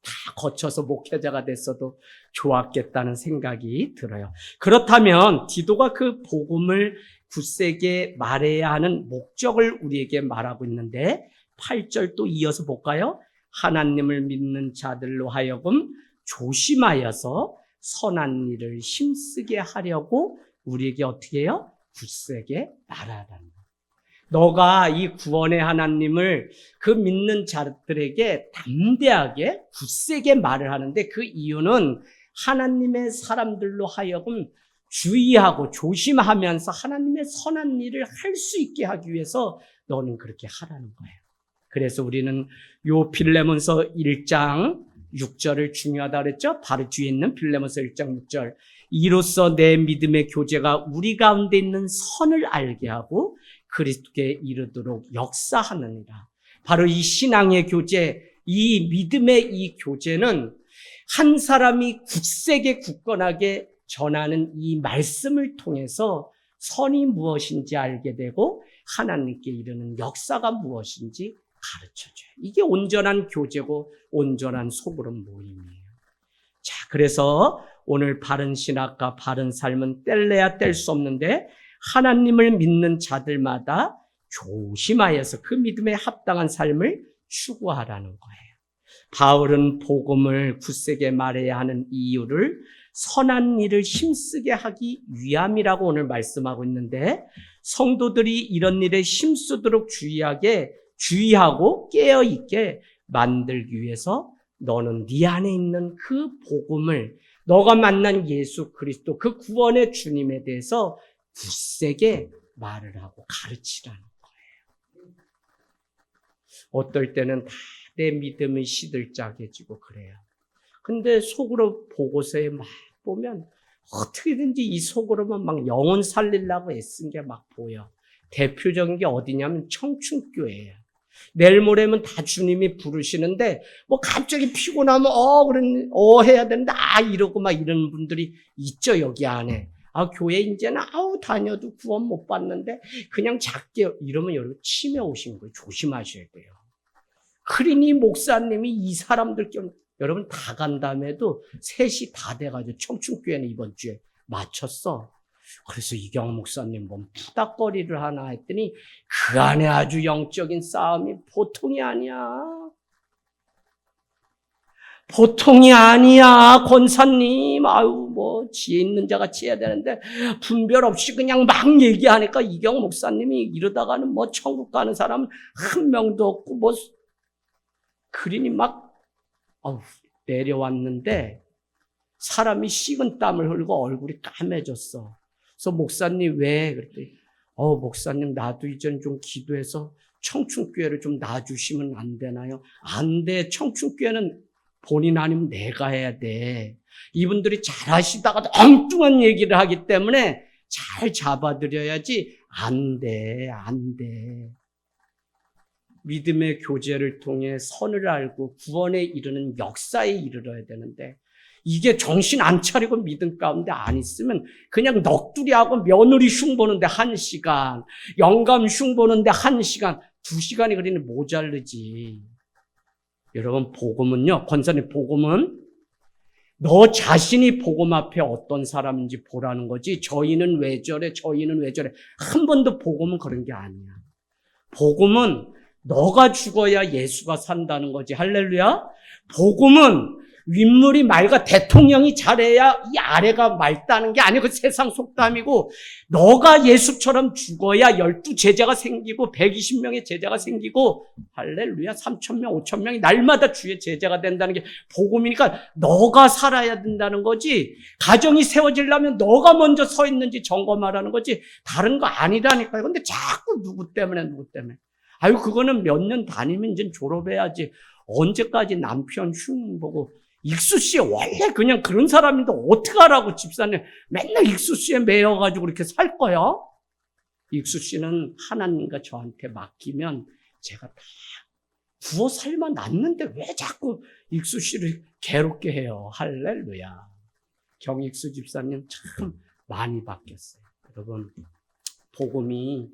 다 거쳐서 목회자가 됐어도 좋았겠다는 생각이 들어요. 그렇다면 디도가 그 복음을 굳세게 말해야 하는 목적을 우리에게 말하고 있는데 8절 또 이어서 볼까요? 하나님을 믿는 자들로 하여금 조심하여서 선한 일을 힘쓰게 하려고 우리에게 어떻게 해요? 굳세게 말하라는 거예요. 너가 이 구원의 하나님을 그 믿는 자들에게 담대하게 굳세게 말을 하는데, 그 이유는 하나님의 사람들로 하여금 주의하고 조심하면서 하나님의 선한 일을 할 수 있게 하기 위해서 너는 그렇게 하라는 거예요. 그래서 우리는 요 빌레몬서 1장 6절을 중요하다 그랬죠? 바로 뒤에 있는 빌레몬서 1장 6절. 이로써 내 믿음의 교제가 우리 가운데 있는 선을 알게 하고 그리스도께 이르도록 역사하느니라. 바로 이 신앙의 교제, 이 믿음의 이 교제는 한 사람이 굳세게 굳건하게 전하는 이 말씀을 통해서 선이 무엇인지 알게 되고 하나님께 이르는 역사가 무엇인지 가르쳐줘요. 이게 온전한 교제고 온전한 소그룹 모임이에요. 자, 그래서 오늘 바른 신학과 바른 삶은 뗄래야 뗄 수 없는데, 하나님을 믿는 자들마다 조심하여서 그 믿음에 합당한 삶을 추구하라는 거예요. 바울은 복음을 굳세게 말해야 하는 이유를 선한 일을 힘쓰게 하기 위함이라고 오늘 말씀하고 있는데, 성도들이 이런 일에 힘쓰도록 주의하고 깨어있게 만들기 위해서 너는 네 안에 있는 그 복음을, 너가 만난 예수 그리스도 그 구원의 주님에 대해서 굳세게 말을 하고 가르치라는 거예요. 어떨 때는 다 내 믿음이 시들짝해지고 그래요. 근데 속으로 보고서에 막 보면 어떻게든지 이 속으로만 막 영혼 살리려고 애쓴 게 막 보여. 대표적인 게 어디냐면 청춘교회예요. 내일 모레면 다 주님이 부르시는데 뭐 갑자기 피곤하면 해야 되는데 이러고 막 이런 분들이 있죠, 여기 안에. 교회 이제는 다녀도 구원 못 받는데 그냥 작게 이러면 여러분 치매 오신 거예요. 조심하셔야 돼요. 그러니 목사님이 이 사람들 여러분 다 간 다음에도 셋이 다 돼가지고 청춘교회는 이번 주에 마쳤어. 그래서 이경 목사님 뭔 푸닥거리를 하나 했더니 그 안에 아주 영적인 싸움이 보통이 아니야. 보통이 아니야, 권사님. 아유, 뭐, 지혜 있는 자가 지혜야 되는데, 분별 없이 그냥 막 얘기하니까 이경 목사님이 이러다가는 뭐, 천국 가는 사람 한 명도 없고, 뭐, 그린이 막, 내려왔는데, 사람이 식은 땀을 흘고 얼굴이 까매졌어. 그래서 목사님 왜? 그랬더니, 목사님, 나도 이젠 좀 기도해서 청춘교회를 좀 놔주시면 안 되나요? 안 돼. 청춘교회는 본인 아니면 내가 해야 돼. 이분들이 잘 하시다가도 엉뚱한 얘기를 하기 때문에 잘 잡아드려야지. 안 돼, 안 돼. 믿음의 교제를 통해 선을 알고 구원에 이르는 역사에 이르러야 되는데 이게 정신 안 차리고 믿음 가운데 안 있으면 그냥 넋두리하고 며느리 흉 보는데 1시간, 영감 흉 보는데 1시간, 2시간이 그리는 모자르지. 여러분, 복음은요, 권사님, 복음은 너 자신이 복음 앞에 어떤 사람인지 보라는 거지. 저희는 왜 저래, 저희는 왜 저래. 한 번도 복음은 그런 게 아니야. 복음은 너가 죽어야 예수가 산다는 거지. 할렐루야. 복음은 윗물이 맑아 대통령이 잘해야 이 아래가 맑다는 게 아니고 세상 속담이고 너가 예수처럼 죽어야 12제자가 생기고 120명의 제자가 생기고 할렐루야 3,000명 5,000명이 날마다 주의 제자가 된다는 게 복음이니까 너가 살아야 된다는 거지. 가정이 세워지려면 너가 먼저 서 있는지 점검하라는 거지 다른 거 아니라니까요. 근데 자꾸 누구 때문에 아유 그거는 몇 년 다니면 이제 졸업해야지. 언제까지 남편 흉 보고 익수 씨 원래 그냥 그런 사람인데 어떡하라고 집사님 맨날 익수 씨에 매여가지고 그렇게 살 거야? 익수 씨는 하나님과 저한테 맡기면 제가 다 구워 삶아 놨는데 왜 자꾸 익수 씨를 괴롭게 해요? 할렐루야. 경익수 집사님 참 많이 바뀌었어요. 여러분 복음이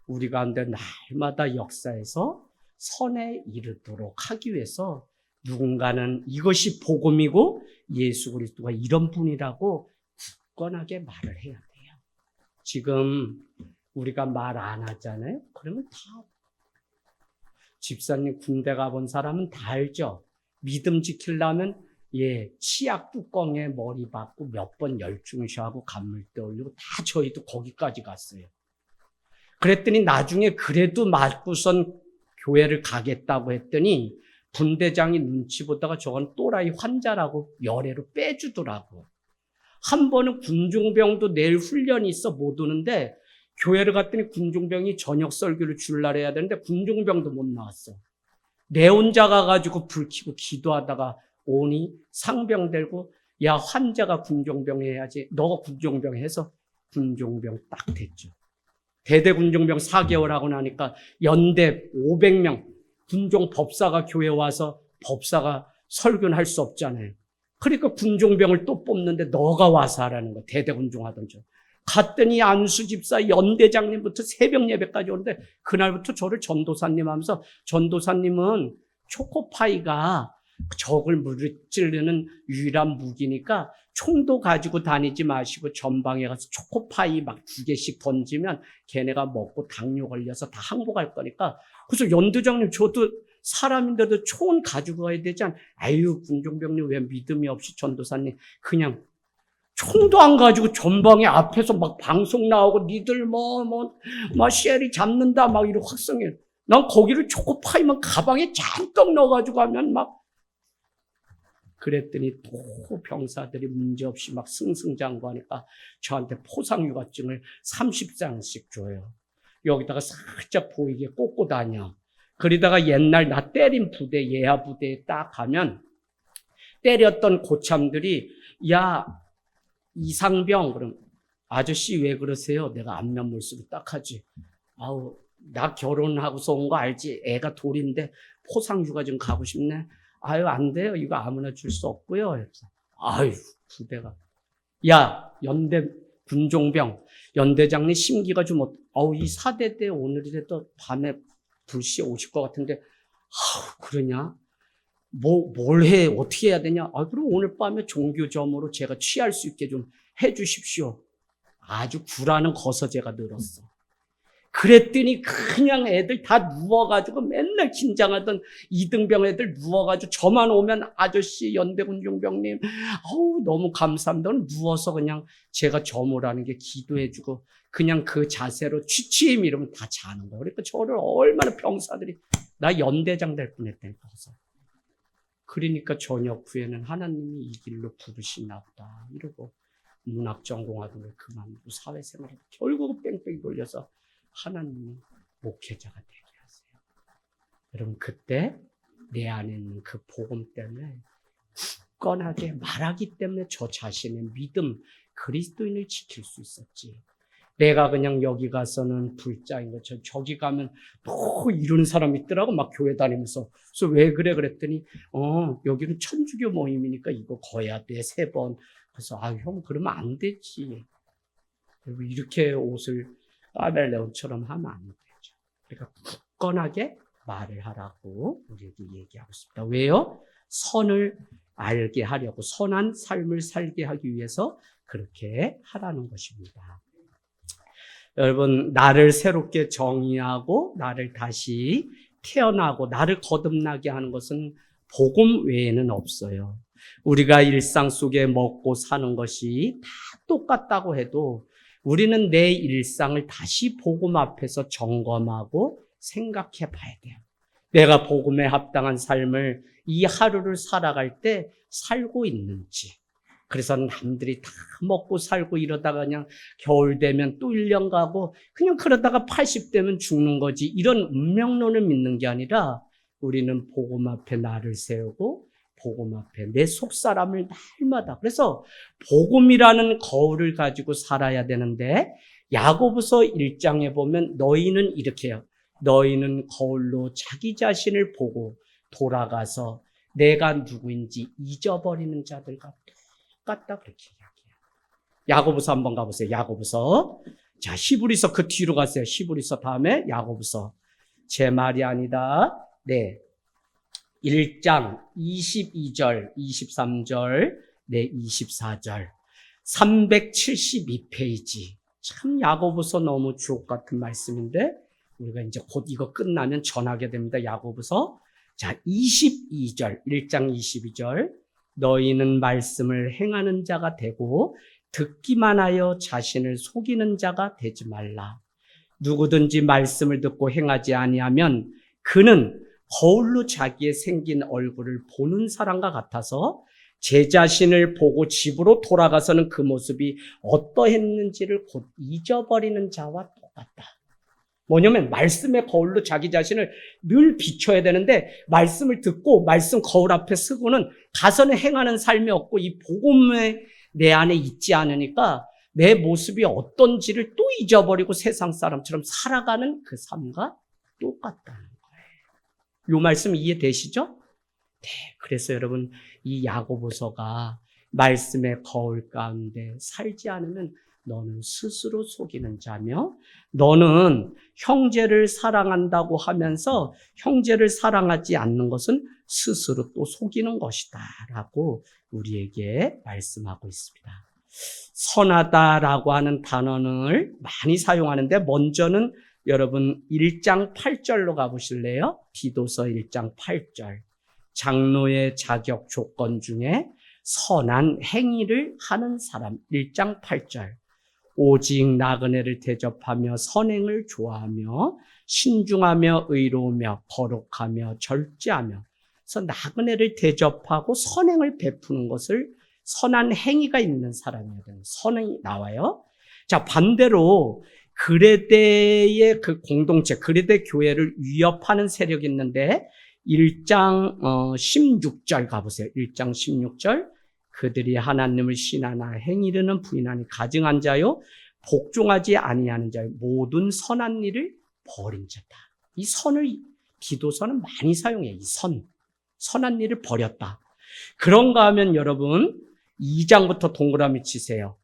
우리 가운데 날마다 역사에서 선에 이르도록 하기 위해서 누군가는 이것이 복음이고 예수 그리스도가 이런 분이라고 굳건하게 말을 해야 돼요. 지금 우리가 말 안 하잖아요. 그러면 다 집사님 군대 가본 사람은 다 알죠. 믿음 지키려면 치약 뚜껑에 머리 박고 몇 번 열중시하고 간물대 올리고 다 저희도 거기까지 갔어요. 그랬더니 나중에 그래도 맞고선 교회를 가겠다고 했더니 군대장이 눈치 보다가 저건 또라이 환자라고 열애로 빼주더라고. 한 번은 군중병도 내일 훈련이 있어 못 오는데 교회를 갔더니 군중병이 저녁 설교를 줄날 해야 되는데 군중병도 못 나왔어. 내 혼자 가가지고 불 켜고 기도하다가 오니 상병 들고 야 환자가 군중병 해야지. 너가 군중병 해서 군중병 딱 됐죠. 대대 군중병 4개월 하고 나니까 연대 500명 군종 법사가 교회 와서 법사가 설교는 할 수 없잖아요. 그러니까 군종병을 또 뽑는데 너가 와서 하라는 거야. 대대 군종 하던 저. 갔더니 안수 집사 연대장님부터 새벽 예배까지 오는데 그날부터 저를 전도사님 하면서 전도사님은 초코파이가 적을 무찌르는 유일한 무기니까 총도 가지고 다니지 마시고 전방에 가서 초코파이 막 2개씩 던지면 걔네가 먹고 당뇨 걸려서 다 항복할 거니까. 그래서 연대장님 저도 사람인데도 총은 가지고 가야 되지 않아요? 아유 군종병님 왜 믿음이 없이 전도사님 그냥 총도 안 가지고 전방에 앞에서 막 방송 나오고 니들 막 쉐리 잡는다 막 이런 확성해. 난 거기를 초코파이만 가방에 잔뜩 넣어가지고 하면 막 그랬더니 또 병사들이 문제없이 막 승승장구하니까 저한테 포상휴가증을 30장씩 줘요. 여기다가 살짝 보이게 꽂고 다녀. 그러다가 옛날 나 때린 부대, 예하 부대에 딱 가면 때렸던 고참들이 야 이상병 그럼 아저씨 왜 그러세요? 내가 안면물 쓰고 딱 하지. 아우 나 결혼하고서 온 거 알지? 애가 돌인데 포상휴가 좀 가고 싶네. 아유 안 돼요. 이거 아무나 줄 수 없고요. 그래서 아유 부대가 야 연대 군종병 연대장님 심기가 좀 이 사대대 오늘이라도 밤에 불시에 오실 것 같은데 그러냐? 뭘 해? 어떻게 해야 되냐? 그럼 오늘 밤에 종교점으로 제가 취할 수 있게 좀 해 주십시오. 아주 구라는 거서제가 늘었어. 그랬더니 그냥 애들 다 누워가지고 맨날 긴장하던 이등병 애들 누워가지고 저만 오면 아저씨 연대군 용병님 너무 감사합니다. 누워서 그냥 제가 저모라는 게 기도해주고 그냥 그 자세로 취취임 이러면 다 자는 거예요. 그러니까 저를 얼마나 병사들이 나 연대장 될 뻔했다니까. 그러니까 저녁 후에는 하나님이 이 길로 부르시나 보다 이러고 문학 전공하던 걸 그만두고 사회생활을 결국 뺑뺑이 돌려서 하나님이 목회자가 되게 하세요. 여러분 그때 내 안에 있는 그 복음 때문에 굳건하게 말하기 때문에 저 자신의 믿음 그리스도인을 지킬 수 있었지. 내가 그냥 여기 가서는 불자인 것처럼 저기 가면 또 이런 사람이 있더라고 막 교회 다니면서. 그래서 왜 그래 그랬더니 여기는 천주교 모임이니까 이거 거야 돼 3번. 그래서 형 그러면 안 되지. 그리고 이렇게 옷을 까멜레온처럼 하면 안 되죠. 그러니까 굳건하게 말을 하라고 우리에게 얘기하고 있습니다. 왜요? 선을 알게 하려고 선한 삶을 살게 하기 위해서 그렇게 하라는 것입니다. 여러분 나를 새롭게 정의하고 나를 다시 태어나고 나를 거듭나게 하는 것은 복음 외에는 없어요. 우리가 일상 속에 먹고 사는 것이 다 똑같다고 해도 우리는 내 일상을 다시 복음 앞에서 점검하고 생각해 봐야 돼요. 내가 복음에 합당한 삶을 이 하루를 살아갈 때 살고 있는지. 그래서 남들이 다 먹고 살고 이러다가 그냥 겨울 되면 또 1년 가고 그냥 그러다가 80 되면 죽는 거지. 이런 운명론을 믿는 게 아니라 우리는 복음 앞에 나를 세우고 복음 앞에 내 속사람을 날마다. 그래서 복음이라는 거울을 가지고 살아야 되는데 야고보서 1장에 보면 너희는 이렇게 해요. 너희는 거울로 자기 자신을 보고 돌아가서 내가 누구인지 잊어버리는 자들과 똑같다 그렇게 이야기해요. 야고보서 한번 가보세요. 야고보서. 자, 히브리서 그 뒤로 가세요. 히브리서 다음에 야고보서. 제 말이 아니다. 네. 1장 22절, 23절, 네, 24절. 372페이지. 참 야고보서 너무 주옥 같은 말씀인데 우리가 이제 곧 이거 끝나면 전하게 됩니다. 야고보서. 자, 22절, 1장 22절. 너희는 말씀을 행하는 자가 되고 듣기만 하여 자신을 속이는 자가 되지 말라. 누구든지 말씀을 듣고 행하지 아니하면 그는 거울로 자기의 생긴 얼굴을 보는 사람과 같아서 제 자신을 보고 집으로 돌아가서는 그 모습이 어떠했는지를 곧 잊어버리는 자와 똑같다. 뭐냐면 말씀의 거울로 자기 자신을 늘 비춰야 되는데 말씀을 듣고 말씀 거울 앞에 서고는 가서는 행하는 삶이 없고 이 복음에 내 안에 있지 않으니까 내 모습이 어떤지를 또 잊어버리고 세상 사람처럼 살아가는 그 삶과 똑같다는 거예요. 이 말씀 이해되시죠? 네. 그래서 여러분 이 야고보서가 말씀의 거울 가운데 살지 않으면 너는 스스로 속이는 자며 너는 형제를 사랑한다고 하면서 형제를 사랑하지 않는 것은 스스로 또 속이는 것이다 라고 우리에게 말씀하고 있습니다. 선하다라고 하는 단어를 많이 사용하는데 먼저는 여러분 1장 8절로 가보실래요? 디도서 1장 8절. 장로의 자격 조건 중에 선한 행위를 하는 사람 1장 8절. 오직 나그네를 대접하며 선행을 좋아하며 신중하며 의로우며 거룩하며 절제하며 그래서 나그네를 대접하고 선행을 베푸는 것을 선한 행위가 있는 사람이어야 되는 선행이 나와요. 자, 반대로 그레데의 그 공동체, 그레데 교회를 위협하는 세력이 있는데 1장 16절 가보세요. 1장 16절. 그들이 하나님을 신하나 행위르는 부인하니 가증한 자요 복종하지 아니하는 자요 모든 선한 일을 버린 자다. 이 선을 디도서는 많이 사용해요. 이 선한 일을 버렸다. 그런가 하면 여러분 2장부터 동그라미 치세요.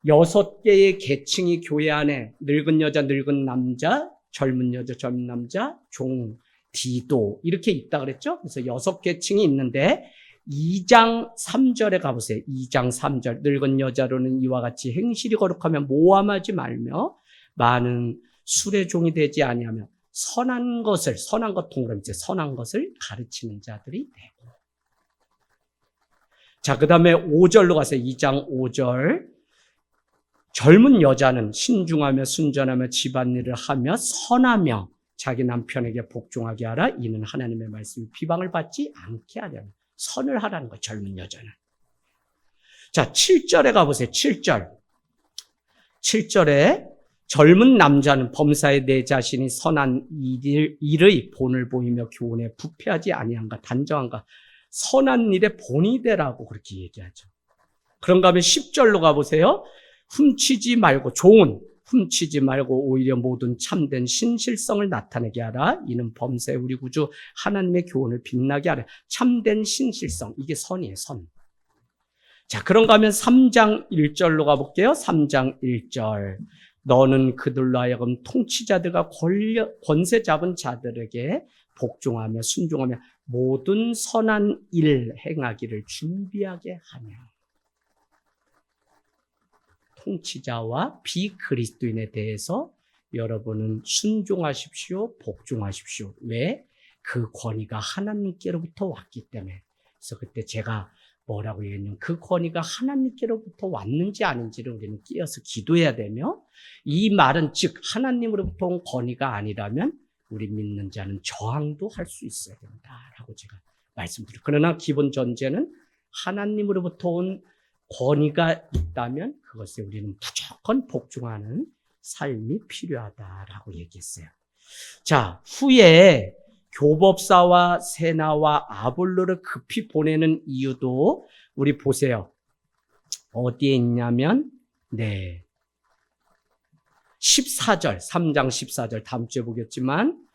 6개의 계층이 교회 안에 늙은 여자, 늙은 남자, 젊은 여자, 젊은 남자, 종, 디도 이렇게 있다 그랬죠. 그래서 6계층이 있는데 2장 3절에 가보세요. 2장 3절. 늙은 여자로는 이와 같이 행실이 거룩하며 모함하지 말며 많은 술의 종이 되지 아니하며 선한 것 동그라미 이제 선한 것을 가르치는 자들이 되고. 자, 그 다음에 5절로 가세요. 2장 5절. 젊은 여자는 신중하며 순전하며 집안일을 하며 선하며 자기 남편에게 복종하게 하라. 이는 하나님의 말씀이 비방을 받지 않게 하려는 선을 하라는 거예요. 젊은 여자는. 자, 7절에 가보세요. 7절. 7절에 젊은 남자는 범사에 내 자신이 선한 일의 본을 보이며 교훈에 부패하지 아니한가 단정한가 선한 일의 본이 되라고 그렇게 얘기하죠. 그런가 하면 10절로 가보세요. 훔치지 말고 훔치지 말고 오히려 모든 참된 신실성을 나타내게 하라. 이는 범사에 우리 구주 하나님의 교훈을 빛나게 하라. 참된 신실성, 이게 선이에요. 선. 자, 그런가 하면 3장 1절로 가볼게요. 3장 1절. 너는 그들로 하여금 통치자들과 권세 잡은 자들에게 복종하며 순종하며 모든 선한 일 행하기를 준비하게 하며. 통치자와 비그리스도인에 대해서 여러분은 순종하십시오, 복종하십시오. 왜? 그 권위가 하나님께로부터 왔기 때문에. 그래서 그때 제가 뭐라고 얘기했냐면 그 권위가 하나님께로부터 왔는지 아닌지를 우리는 끼어서 기도해야 되며, 이 말은 즉 하나님으로부터 온 권위가 아니라면 우리 믿는 자는 저항도 할 수 있어야 된다라고 제가 말씀드려요. 그러나 기본 전제는 하나님으로부터 온 권위가 있다면 그것에 우리는 무조건 복종하는 삶이 필요하다라고 얘기했어요. 자, 후에 교법사와 세나와 아볼로를 급히 보내는 이유도 우리 보세요. 어디에 있냐면 14절, 3장 14절 다음 주에 보겠지만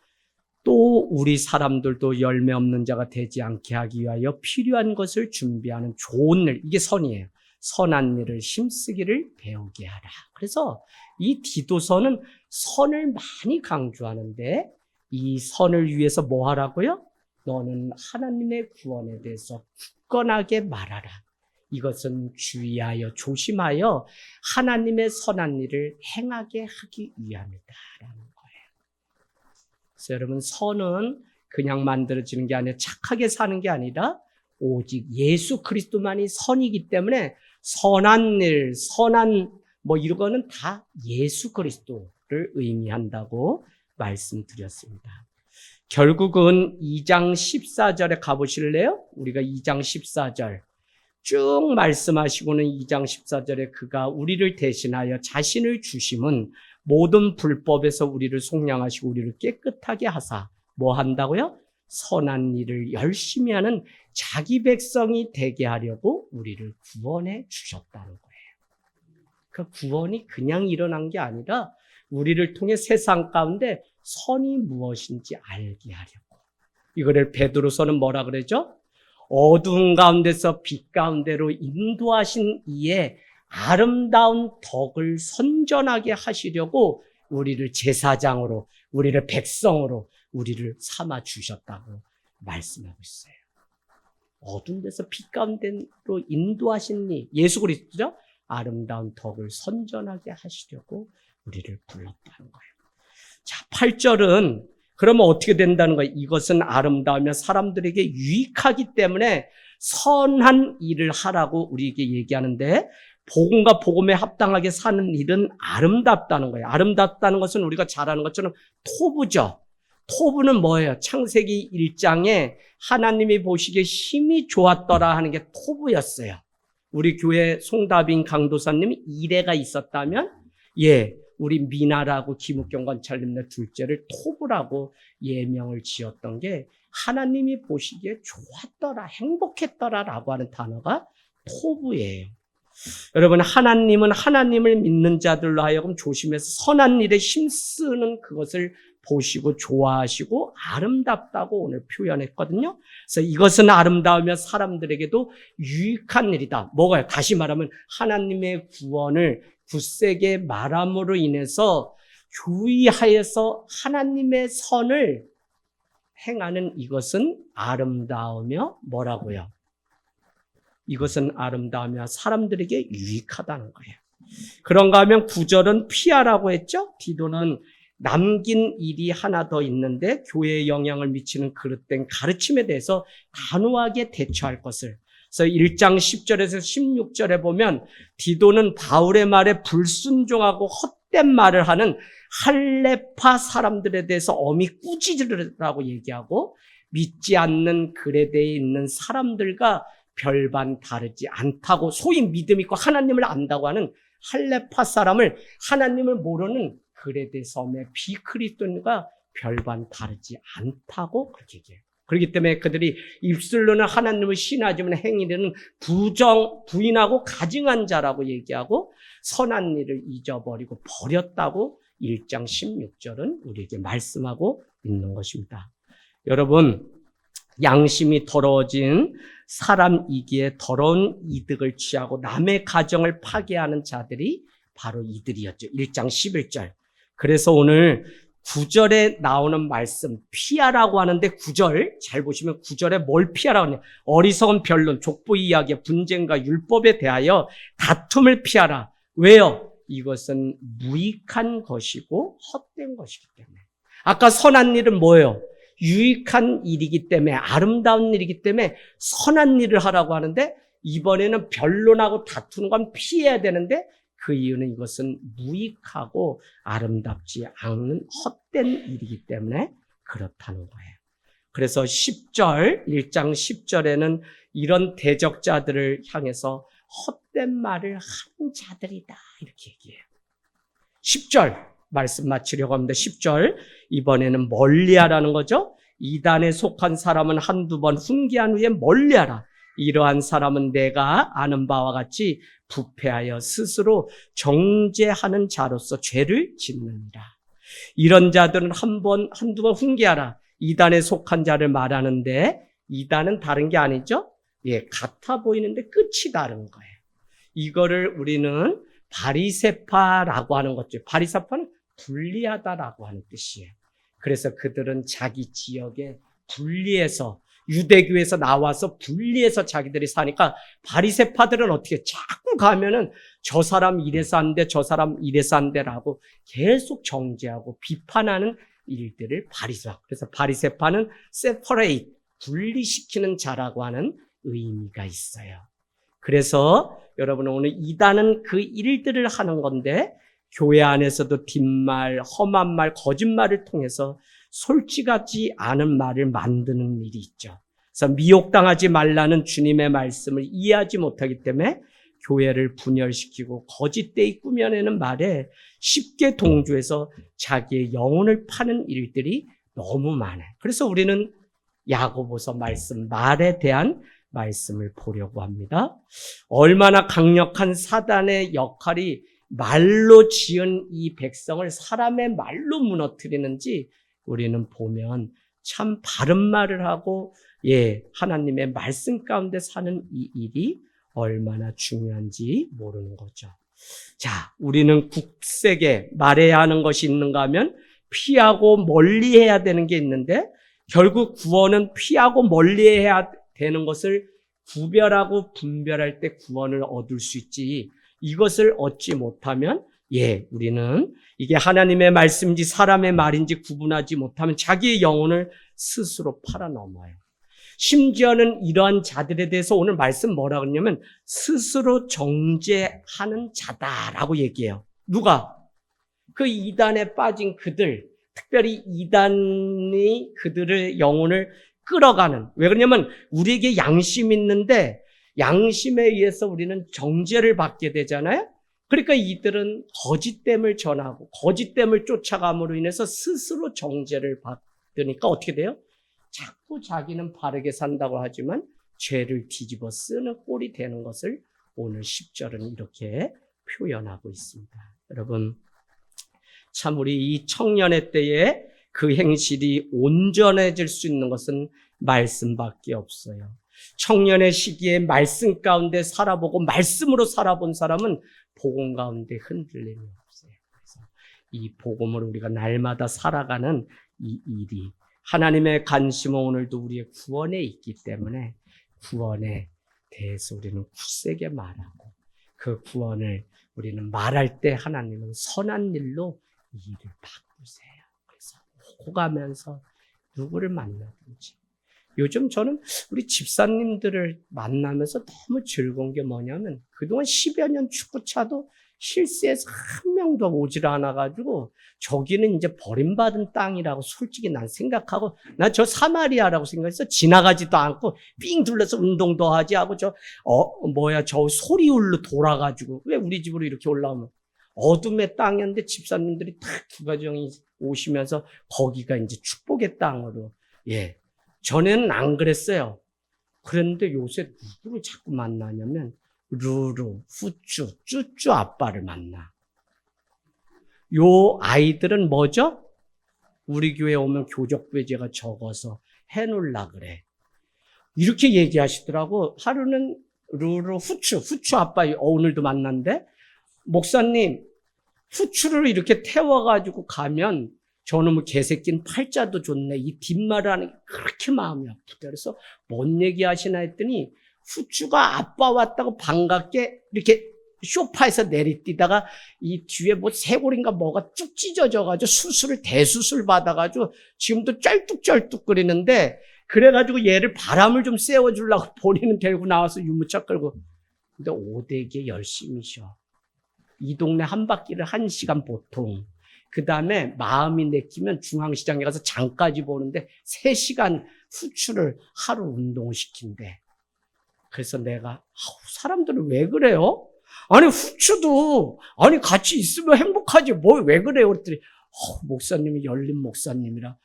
또 우리 사람들도 열매 없는 자가 되지 않게 하기 위하여 필요한 것을 준비하는 좋은 일, 이게 선이에요. 선한 일을 힘쓰기를 배우게 하라. 그래서 이 디도서는 선을 많이 강조하는데 이 선을 위해서 뭐 하라고요? 너는 하나님의 구원에 대해서 굳건하게 말하라. 이것은 주의하여 조심하여 하나님의 선한 일을 행하게 하기 위함이다라는 거예요. 그래서 여러분, 선은 그냥 만들어지는 게 아니라 착하게 사는 게 아니라 오직 예수 그리스도만이 선이기 때문에 선한 일, 선한 이런 거는 다 예수 그리스도를 의미한다고 말씀드렸습니다. 결국은 2장 14절에 가보실래요? 우리가 2장 14절 쭉 말씀하시고는 2장 14절에 그가 우리를 대신하여 자신을 주심은 모든 불법에서 우리를 속량하시고 우리를 깨끗하게 하사 뭐 한다고요? 선한 일을 열심히 하는 자기 백성이 되게 하려고 우리를 구원해 주셨다는 거예요. 그 구원이 그냥 일어난 게 아니라 우리를 통해 세상 가운데 선이 무엇인지 알게 하려고. 이거를 베드로서는 뭐라 그러죠? 어두운 가운데서 빛 가운데로 인도하신 이의 아름다운 덕을 선전하게 하시려고 우리를 제사장으로, 우리를 백성으로, 우리를 삼아 주셨다고 말씀하고 있어요. 어두운 데서 빛 가운데로 인도하신 이 예수 그리스도죠? 아름다운 덕을 선전하게 하시려고 우리를 불렀다는 거예요. 자, 8절은 그러면 어떻게 된다는 거예요? 이것은 아름다우며 사람들에게 유익하기 때문에 선한 일을 하라고 우리에게 얘기하는데, 복음과 복음에 합당하게 사는 일은 아름답다는 거예요. 아름답다는 것은 우리가 잘 아는 것처럼 토부죠. 토부는 뭐예요? 창세기 1장에 하나님이 보시기에 힘이 좋았더라 하는 게 토부였어요. 우리 교회 송다빈 강도사님이 이래가 있었다면 우리 미나라고 김욱경 관찰님네 둘째를 토부라고 예명을 지었던 게 하나님이 보시기에 좋았더라, 행복했더라라고 하는 단어가 토부예요. 여러분, 하나님은 하나님을 믿는 자들로 하여금 조심해서 선한 일에 힘쓰는 그것을 보시고 좋아하시고 아름답다고 오늘 표현했거든요. 그래서 이것은 아름다우며 사람들에게도 유익한 일이다. 뭐가요? 다시 말하면 하나님의 구원을 굳세게 말함으로 인해서 주의하여서 하나님의 선을 행하는 이것은 아름다우며 뭐라고요? 이것은 아름다우며 사람들에게 유익하다는 거예요. 그런가 하면 9절은 피하라고 했죠. 디도는 남긴 일이 하나 더 있는데 교회에 영향을 미치는 그릇된 가르침에 대해서 단호하게 대처할 것을. 그래서 1장 10절에서 16절에 보면 디도는 바울의 말에 불순종하고 헛된 말을 하는 할레파 사람들에 대해서 엄히 꾸짖으라고 얘기하고, 믿지 않는 그레데에 있는 사람들과 별반 다르지 않다고, 소위 믿음 있고 하나님을 안다고 하는 할레파 사람을, 하나님을 모르는 그레데 섬의 비크리스도인과 별반 다르지 않다고 그렇게 얘기해요. 그렇기 때문에 그들이 입술로는 하나님을 신하지만 행위로는 부인하고 가증한 자라고 얘기하고, 선한 일을 잊어버리고 버렸다고 1장 16절은 우리에게 말씀하고 있는 것입니다. 여러분, 양심이 더러워진 사람이기에 더러운 이득을 취하고 남의 가정을 파괴하는 자들이 바로 이들이었죠. 1장 11절. 그래서 오늘 9절에 나오는 말씀, 피하라고 하는데 9절 잘 보시면 9절에 뭘 피하라고 하냐. 어리석은 변론, 족보 이야기, 분쟁과 율법에 대하여 다툼을 피하라. 왜요? 이것은 무익한 것이고 헛된 것이기 때문에. 아까 선한 일은 뭐예요? 유익한 일이기 때문에, 아름다운 일이기 때문에 선한 일을 하라고 하는데, 이번에는 변론하고 다투는 건 피해야 되는데, 그 이유는 이것은 무익하고 아름답지 않은 헛된 일이기 때문에 그렇다는 거예요. 그래서 1장 10절에는 이런 대적자들을 향해서 헛된 말을 하는 자들이다, 이렇게 얘기해요. 10절 말씀 마치려고 합니다. 10절, 이번에는 멀리하라는 거죠. 이단에 속한 사람은 한두 번 훈계한 후에 멀리하라. 이러한 사람은 내가 아는 바와 같이 부패하여 스스로 정죄하는 자로서 죄를 짓느니라. 이런 자들은 한두 번 훈계하라. 이단에 속한 자를 말하는데, 이단은 다른 게 아니죠. 같아 보이는데 끝이 다른 거예요. 이거를 우리는 바리새파라고 하는 거죠. 바리새파는 불리하다라고 하는 뜻이에요. 그래서 그들은 자기 지역에 분리해서, 유대교에서 나와서 분리해서 자기들이 사니까, 바리새파들은 어떻게 자꾸 가면은 저 사람 이래서 안 돼, 저 사람 이래서 안 돼라고 계속 정죄하고 비판하는 일들을 바리새파. 그래서 바리새파는 separate, 분리시키는 자라고 하는 의미가 있어요. 그래서 여러분, 오늘 이단은 그 일들을 하는 건데, 교회 안에서도 뒷말, 험한 말, 거짓말을 통해서 솔직하지 않은 말을 만드는 일이 있죠. 그래서 미혹당하지 말라는 주님의 말씀을 이해하지 못하기 때문에 교회를 분열시키고 거짓되이 꾸며내는 말에 쉽게 동조해서 자기의 영혼을 파는 일들이 너무 많아요. 그래서 우리는 야고보서 말씀, 말에 대한 말씀을 보려고 합니다. 얼마나 강력한 사단의 역할이 말로 지은 이 백성을 사람의 말로 무너뜨리는지 우리는 보면 참 바른 말을 하고, 하나님의 말씀 가운데 사는 이 일이 얼마나 중요한지 모르는 거죠. 자, 우리는 국세계 말해야 하는 것이 있는가 하면 피하고 멀리해야 되는 게 있는데, 결국 구원은 피하고 멀리해야 되는 것을 구별하고 분별할 때 구원을 얻을 수 있지, 이것을 얻지 못하면 우리는 이게 하나님의 말씀인지 사람의 말인지 구분하지 못하면 자기의 영혼을 스스로 팔아넘어요. 심지어는 이러한 자들에 대해서 오늘 말씀 뭐라 그러냐면 스스로 정죄하는 자다라고 얘기해요. 누가? 그 이단에 빠진 그들, 특별히 이단이 그들의 영혼을 끌어가는. 왜 그러냐면 우리에게 양심이 있는데 양심에 의해서 우리는 정죄를 받게 되잖아요. 그러니까 이들은 거짓됨을 전하고 거짓됨을 쫓아감으로 인해서 스스로 정죄를 받으니까 어떻게 돼요? 자꾸 자기는 바르게 산다고 하지만 죄를 뒤집어 쓰는 꼴이 되는 것을 오늘 10절은 이렇게 표현하고 있습니다. 여러분, 참 우리 이 청년의 때에 그 행실이 온전해질 수 있는 것은 말씀밖에 없어요. 청년의 시기에 말씀 가운데 살아보고 말씀으로 살아본 사람은 복음 가운데 흔들림이 없어요. 그래서 이 복음을 우리가 날마다 살아가는 이 일이 하나님의 관심은 오늘도 우리의 구원에 있기 때문에 구원에 대해서 우리는 굳세게 말하고 그 구원을 우리는 말할 때 하나님은 선한 일로 이 일을 바꾸세요. 그래서 오가면서 누구를 만나든지. 요즘 저는 우리 집사님들을 만나면서 너무 즐거운 게 뭐냐면 그동안 10여 년 축구차도 실세에서 한 명도 오질 않아가지고 저기는 이제 버림받은 땅이라고 솔직히 난 생각하고 난 저 사마리아라고 생각해서 지나가지도 않고 삥 둘러서 운동도 하지 하고 저 소리울로 돌아가지고 왜 우리 집으로 이렇게 올라오면 어둠의 땅이었는데 집사님들이 딱 두 가정이 오시면서 거기가 이제 축복의 땅으로 전에는 안 그랬어요. 그런데 요새 누구를 자꾸 만나냐면 루루, 후쭈, 쭈쭈 아빠를 만나. 요 아이들은 뭐죠? 우리 교회 오면 교적부제가 적어서 해놓으려 그래. 이렇게 얘기하시더라고. 하루는 루루, 후추 아빠 오늘도 만난대. 목사님, 후추를 이렇게 태워가지고 가면 저놈의 개새끼는 팔자도 좋네. 이 뒷말을 하는 게 그렇게 마음이 아프다. 그래서 뭔 얘기 하시나 했더니 후추가 아빠 왔다고 반갑게 이렇게 소파에서 내리뛰다가 이 뒤에 뭐 쇄골인가 뭐가 쭉 찢어져가지고 대수술 받아가지고 지금도 쩔뚝쩔뚝거리는데 그래가지고 얘를 바람을 좀 쐬어주려고 본인은 데리고 나와서 유모차 끌고. 근데 오대기에 열심히 쉬어. 이 동네 한 바퀴를 1시간 보통. 그 다음에 마음이 내키면 중앙시장에 가서 장까지 보는데 3시간 후추를 하루 운동을 시킨대. 그래서 내가 사람들은 왜 그래요? 아니 후추도 같이 있으면 행복하지 뭘 왜 그래요? 그랬더니 목사님이 열린 목사님이라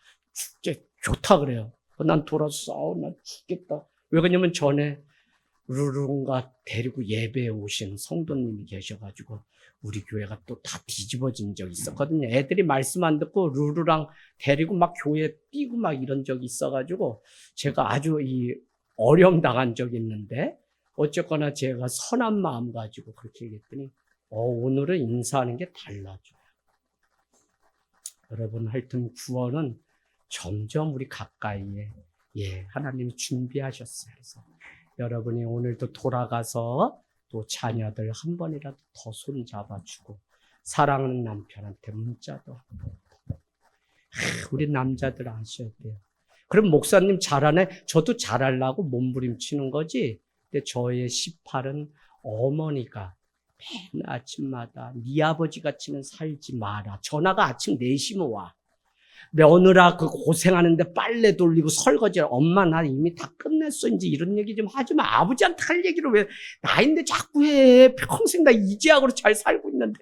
좋다 그래요. 난 돌아서 난 죽겠다. 왜 그러냐면 전에 루루가 데리고 예배에 오신 성도님이 계셔가지고 우리 교회가 또 다 뒤집어진 적이 있었거든요. 애들이 말씀 안 듣고 루루랑 데리고 막 교회 뛰고 막 이런 적이 있어가지고 제가 아주 어려움 당한 적이 있는데 어쨌거나 제가 선한 마음 가지고 그렇게 얘기했더니 오늘은 인사하는 게 달라져요. 여러분 하여튼 구원은 점점 우리 가까이에 하나님이 준비하셨어요. 그래서 여러분이 오늘도 돌아가서 또 자녀들 한 번이라도 더 손잡아주고 사랑하는 남편한테 문자도 하고 우리 남자들 아셔야 돼요. 그럼 목사님 잘하네. 저도 잘하려고 몸부림치는 거지. 근데 저의 18은 어머니가 맨 아침마다 네 아버지 같이는 살지 마라. 전화가 아침 4시면 와. 며느라 그 고생하는데 빨래 돌리고 설거지. 엄마 나 이미 다 끝냈어. 이제 이런 얘기 좀 하지 마. 아버지한테 할 얘기를 왜 나인데 자꾸 해. 평생 나 이지하고 잘 살고 있는데.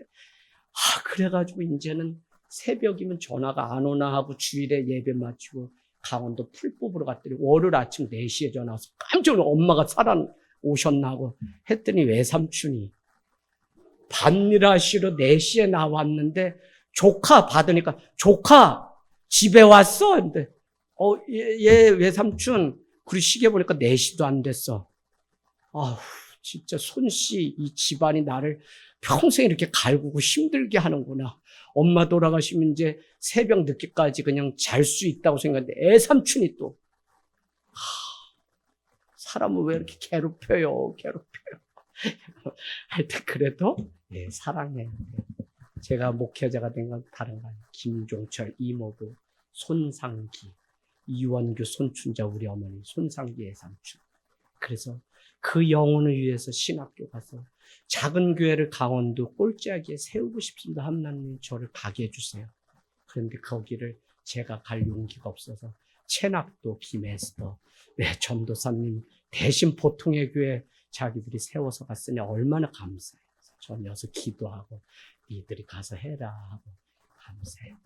그래가지고 이제는 새벽이면 전화가 안 오나 하고 주일에 예배 마치고 강원도 풀 뽑으러 갔더니 월요일 아침 4시에 전화 와서 깜짝 놀라 엄마가 오셨나 하고 했더니 외삼촌이 반일하시러 4시에 나왔는데 조카 받으니까 조카 집에 왔어? 근데 예 외삼촌 그리고 시계 보니까 4시도 안 됐어. 진짜 손씨 이 집안이 나를 평생 이렇게 갈구고 힘들게 하는구나. 엄마 돌아가시면 이제 새벽 늦게까지 그냥 잘 수 있다고 생각했는데 애삼촌이 또 사람을 왜 이렇게 괴롭혀요. 하여튼 그래도 사랑해요. 제가 목회자가 된 건 다른 거 아니에요. 김종철 이모부, 손상기, 이원규 손춘자 우리 어머니, 손상기 애삼촌. 그래서 그 영혼을 위해서 신학교 가서 작은 교회를 강원도 꼴찌하기에 세우고 싶습니다. 하나님 저를 가게 해주세요. 그런데 거기를 제가 갈 용기가 없어서 체납도 김에스더 전도사님 대신 보통의 교회 자기들이 세워서 갔으니 얼마나 감사해요. 전 여기서 기도하고 니들이 가서 해라 하고 감사해요.